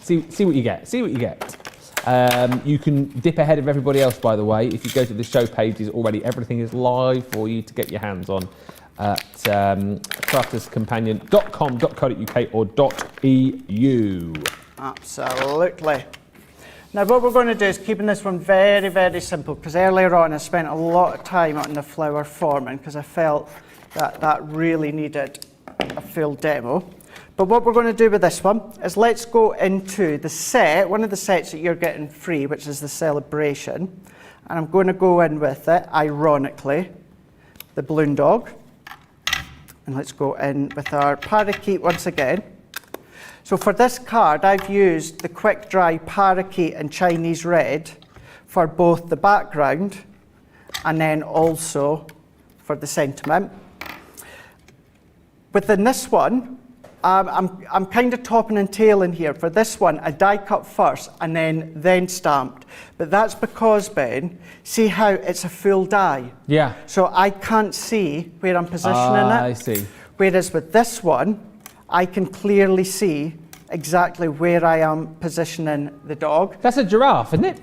see what you get. See what you get. You can dip ahead of everybody else, by the way. If you go to the show pages already, everything is live for you to get your hands on at crafterscompanion.com.co.uk or .eu. Absolutely. Now what we're going to do is keeping this one very, very simple, because earlier on I spent a lot of time on the flower forming because I felt that that really needed a full demo. But what we're going to do with this one is let's go into the set, one of the sets that you're getting free, which is the celebration. And I'm going to go in with it, ironically, the balloon dog. And let's go in with our parakeet once again. So for this card, I've used the quick dry parakeet and Chinese red for both the background and then also for the sentiment. Within this one, I'm kind of topping and tailing here. For this one, I die cut first and then stamped. But that's because, Ben, see how it's a full die? Yeah. So I can't see where I'm positioning it. I see. Whereas with this one, I can clearly see exactly where I am positioning the dog. That's a giraffe, isn't it?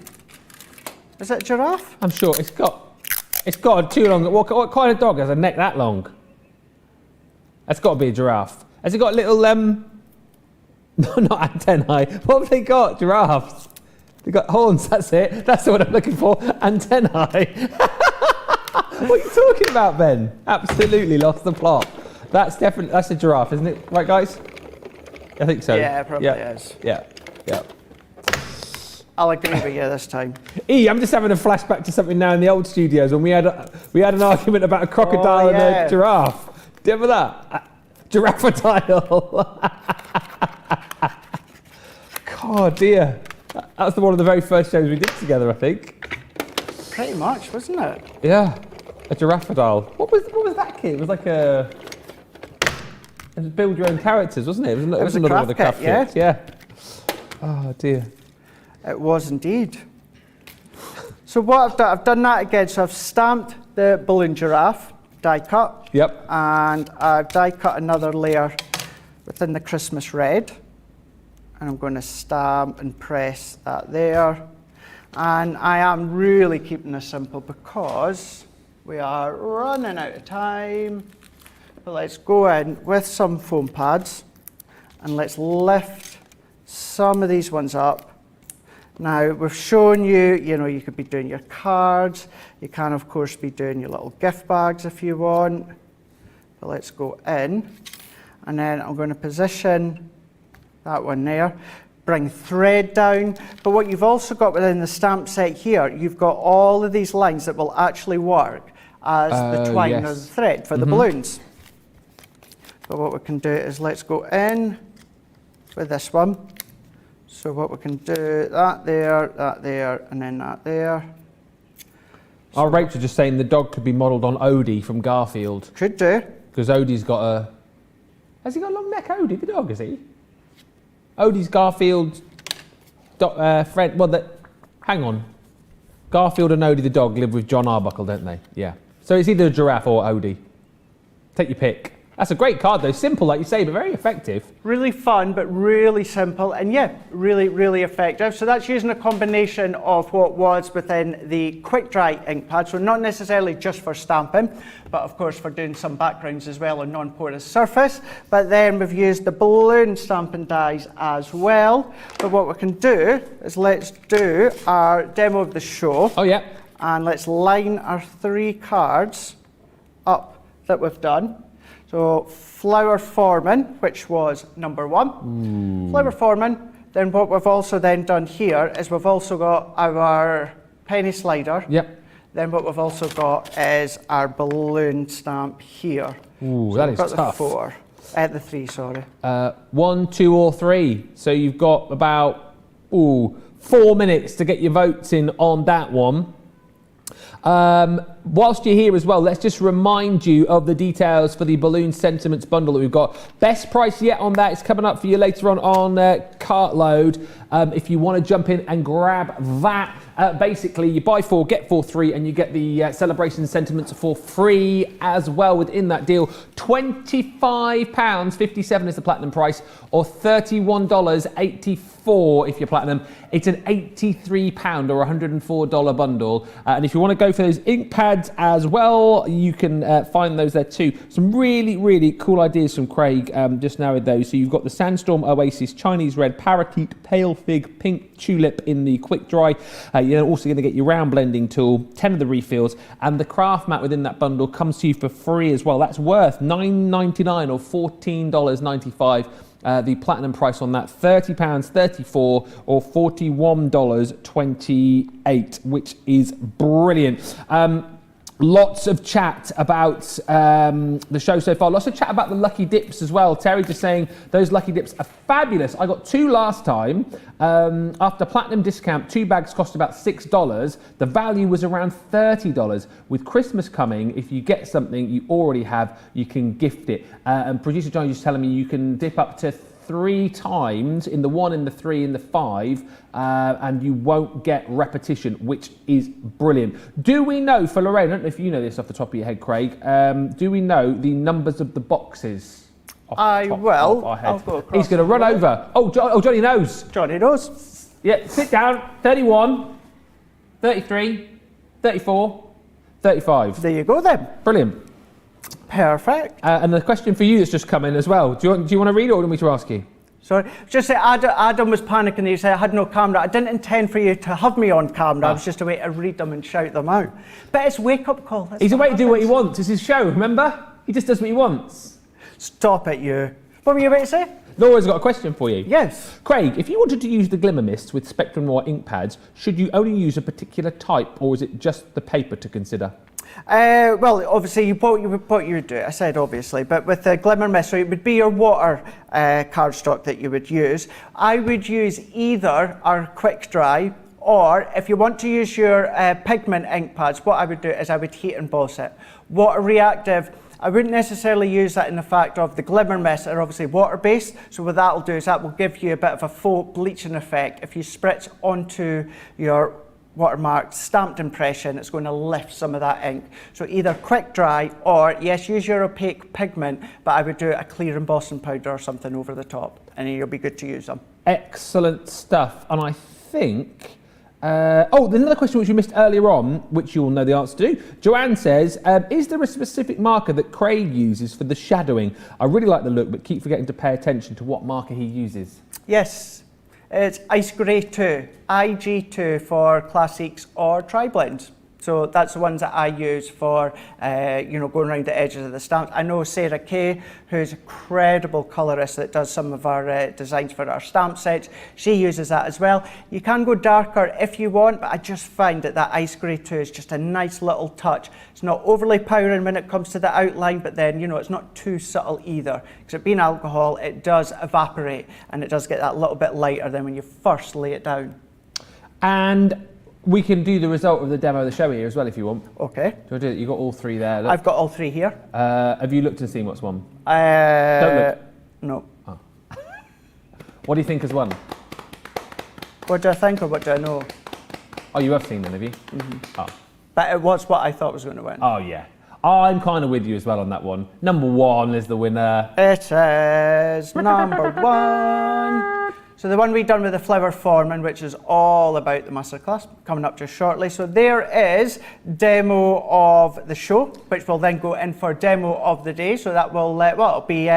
Is it a giraffe? I'm sure it's got too long. What kind of dog has a neck that long? That's got to be a giraffe. Has it got little no, not antennae. What have they got? Giraffes. They've got horns. That's it. That's what I'm looking for. Antennae. What are you talking about, Ben? Absolutely lost the plot. That's a giraffe, isn't it? Right, guys? I think so. Yeah, it probably is. Yeah. I'll agree with you this time. I'm just having a flashback to something now in the old studios when we had an argument about a crocodile and a giraffe. Do you remember that? Giraffadile. God, dear. That was one of the very first shows we did together, I think. Pretty much, wasn't it? Yeah, a giraffadile. What was that kit? It was like it was build your own characters, wasn't it? It was another one of the craft kits. Yeah. Oh dear. It was indeed. So what I've done that again. So I've stamped the balloon giraffe, die cut. Yep. And I've die cut another layer within the Christmas red. And I'm going to stamp and press that there. And I am really keeping this simple because we are running out of time. But let's go in with some foam pads and let's lift some of these ones up. Now we've shown you, you could be doing your cards. You can of course be doing your little gift bags if you want. But let's go in and then I'm going to position that one there. Bring thread down, but what you've also got within the stamp set here, you've got all of these lines that will actually work as the twine or the thread for the balloons. But what we can do is let's go in with this one. So what we can do, that there, and then that there. Our Rachel just saying the dog could be modelled on Odie from Garfield. Could do. Because Odie's got has he got a long neck, Odie, the dog, is he? Odie's Garfield's friend. Well, hang on. Garfield and Odie the dog live with John Arbuckle, don't they? Yeah. So it's either a giraffe or Odie. Take your pick. That's a great card though. Simple, like you say, but very effective. Really fun, but really simple, and yeah, really, really effective. So that's using a combination of what was within the quick dry ink pad. So not necessarily just for stamping, but of course for doing some backgrounds as well on non-porous surface. But then we've used the balloon stamping dies as well. But what we can do is let's do our demo of the show. Oh yeah. And let's line our 3 cards up that we've done. So flower forming, which was number 1. Ooh. Flower forming. Then what we've also then done here is we've also got our penny slider. Yep. Then what we've also got is our balloon stamp here. Ooh, so that is got tough. The 3, sorry. 1, 2, or 3. So you've got about 4 minutes to get your votes in on that one. Whilst you're here as well, let's just remind you of the details for the Balloon Sentiments bundle that we've got. Best price yet on that is coming up for you later on Cartload. If you want to jump in and grab that, basically you buy 4, get 4 free, and you get the Celebration Sentiments for free as well within that deal. £25.57 is the platinum price, or $31.84 if you're platinum. It's an £83 or $104 bundle. And if you want to go for those ink pads as well, you can find those there too. Some really, really cool ideas from Craig just now with those. So you've got the Sandstorm Oasis, Chinese Red, Parakeet, Pale Fig, Pink Tulip in the quick dry. You're also going to get your round blending tool, 10 of the refills, and the craft mat within that bundle comes to you for free as well. That's worth $9.99 or $14.95. The platinum price on that, £30.34 or $41.28, which is brilliant. Lots of chat about the show so far. Lots of chat about the lucky dips as well. Terry just saying those lucky dips are fabulous. I got 2 last time. After platinum discount, 2 bags cost about $6. The value was around $30. With Christmas coming, if you get something you already have, you can gift it. And producer John is just telling me you can dip up to 3 times, in the 1, in the 3, in the 5, and you won't get repetition, which is brilliant. Do we know, for Lorraine, I don't know if you know this off the top of your head, Craig, do we know the numbers of the boxes? I will. I'll go across. He's going to run over. Oh, Johnny knows. Johnny knows. Yeah, sit down. 31, 33, 34, 35. There you go then. Brilliant. Perfect. And the question for you that's just come in as well. Do you want to read it, or do you want me to ask you? Sorry, just say Adam was panicking. He said I had no camera. I didn't intend for you to have me on camera. I was just a way to read them and shout them out. But it's wake up call. He's a way to do what he wants. It's his show, remember? He just does what he wants. Stop it, you. What were you about to say? Laura's got a question for you. Yes. Craig, if you wanted to use the Glimmer Mist with Spectrum Noir ink pads, should you only use a particular type, or is it just the paper to consider? Well, obviously, what you would do, I said obviously, but with the Glimmer Mist, so it would be your water cardstock that you would use. I would use either our quick dry, or if you want to use your pigment ink pads, what I would do is I would heat emboss it. Water reactive, I wouldn't necessarily use that in the fact of the Glimmer Mist are obviously water-based, so what that will do is that will give you a bit of a faux bleaching effect. If you spritz onto your watermarked stamped impression, it's going to lift some of that ink. So either quick dry, or yes, use your opaque pigment, but I would do a clear embossing powder or something over the top, and you'll be good to use them. Excellent stuff. And I think another question which you missed earlier on, which you'll know the answer to. Joanne says, is there a specific marker that Craig uses for the shadowing? I really like the look, but keep forgetting to pay attention to what marker he uses. Yes, it's Ice Grey 2, IG2 for classics or tri-blends. So that's the ones that I use for, going around the edges of the stamps. I know Sarah Kay, who's a credible colourist that does some of our designs for our stamp sets. She uses that as well. You can go darker if you want, but I just find that Ice Grey 2 is just a nice little touch. It's not overly powering when it comes to the outline, but then, it's not too subtle either. Because it being alcohol, it does evaporate, and it does get that little bit lighter than when you first lay it down. And we can do the result of the demo of the show here as well if you want. Okay. Do you want to do it? You've got all 3 there. Look. I've got all 3 here. Have you looked and seen what's won? Don't look. No. Oh. What do you think has won? What do I think or what do I know? Oh, you have seen them, have you? Mm-hmm. Oh. But it was what I thought was going to win. Oh, yeah. I'm kind of with you as well on that one. Number 1 is the winner. It is number 1. So the one we've done with the flower forming, which is all about the masterclass, coming up just shortly. So there is demo of the show, which will then go in for demo of the day. So that will, it'll be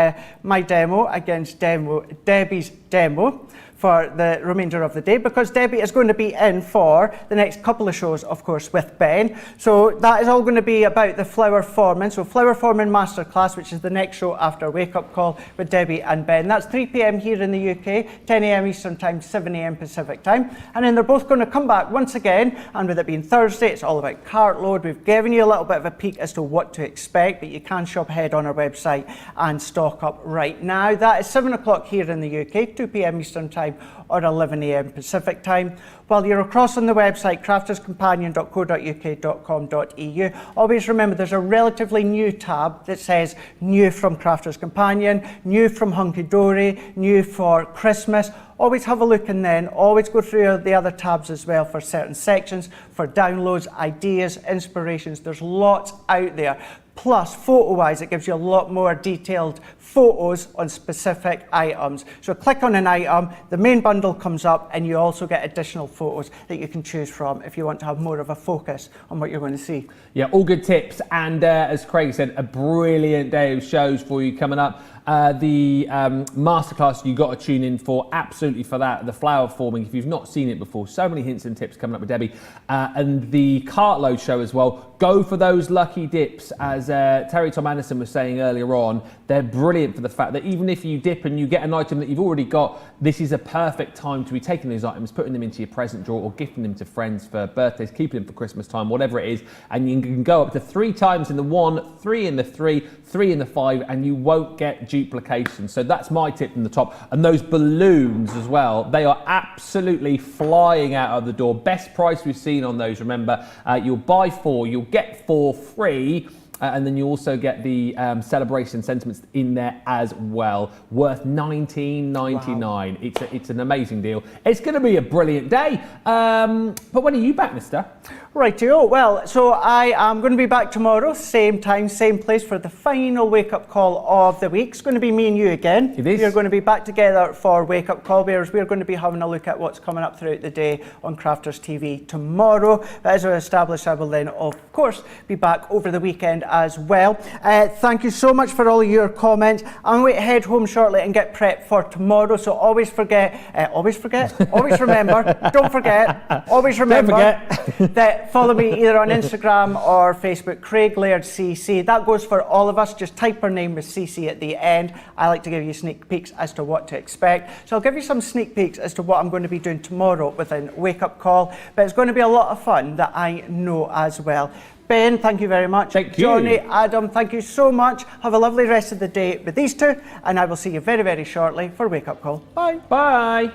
my demo against Debbie's demo for the remainder of the day, because Debbie is going to be in for the next couple of shows, of course, with Ben. So that is all going to be about the flower forming. So flower forming masterclass, which is the next show after Wake Up Call with Debbie and Ben. That's 3 p.m. here in the UK, 10 a.m. Eastern Time, 7 a.m. Pacific Time. And then they're both going to come back once again. And with it being Thursday, it's all about Cartload. We've given you a little bit of a peek as to what to expect, but you can shop ahead on our website and stock up right now. That is 7 o'clock here in the UK, 2 p.m. Eastern Time, time or 11 a.m. Pacific time. While you're across on the website, crafterscompanion.co.uk.com.au, always remember there's a relatively new tab that says new from Crafters Companion, new from Hunky Dory, new for Christmas. Always have a look, and then always go through the other tabs as well for certain sections, for downloads, ideas, inspirations. There's lots out there. Plus, photo-wise, it gives you a lot more detailed photos on specific items. So click on an item, the main bundle comes up, and you also get additional photos that you can choose from if you want to have more of a focus on what you're going to see. Yeah, all good tips. And as Craig said, a brilliant day of shows for you coming up. The masterclass you got to tune in for, absolutely, for that. The flower forming, if you've not seen it before, so many hints and tips coming up with Debbie. And the cartload show as well. Go for those lucky dips, as Terry Tom Anderson was saying earlier on. They're brilliant for the fact that even if you dip and you get an item that you've already got, this is a perfect time to be taking those items, putting them into your present drawer or gifting them to friends for birthdays, keeping them for Christmas time, whatever it is. And you can go up to 3 times in the 1, 3 in the 3, 3 in the 5, and you won't get duplication. So that's my tip from the top. And those balloons as well, they are absolutely flying out of the door. Best price we've seen on those. Remember, you'll buy 4, you'll get 4 free. And then you also get the celebration sentiments in there as well, worth $19.99. Wow. It's an amazing deal. It's going to be a brilliant day. But when are you back, mister? Rightio. Well, so I am going to be back tomorrow, same time, same place, for the final wake-up call of the week. It's going to be me and you again. It is. We're going to be back together for wake-up call, whereas we're going to be having a look at what's coming up throughout the day on Crafters TV tomorrow. But as I established, I will then, of course, be back over the weekend as well. Thank you so much for all of your comments. I'm going to head home shortly and get prepped for tomorrow. So always remember, don't forget, always remember that follow me either on Instagram or Facebook, Craig Laird CC. That goes for all of us. Just type our name with CC at the end. I like to give you sneak peeks as to what to expect. So I'll give you some sneak peeks as to what I'm going to be doing tomorrow within Wake Up Call. But it's going to be a lot of fun, that I know as well. Ben, thank you very much. Thank you. Johnny, Adam, thank you so much. Have a lovely rest of the day with these two, and I will see you very, very shortly for Wake Up Call. Bye. Bye.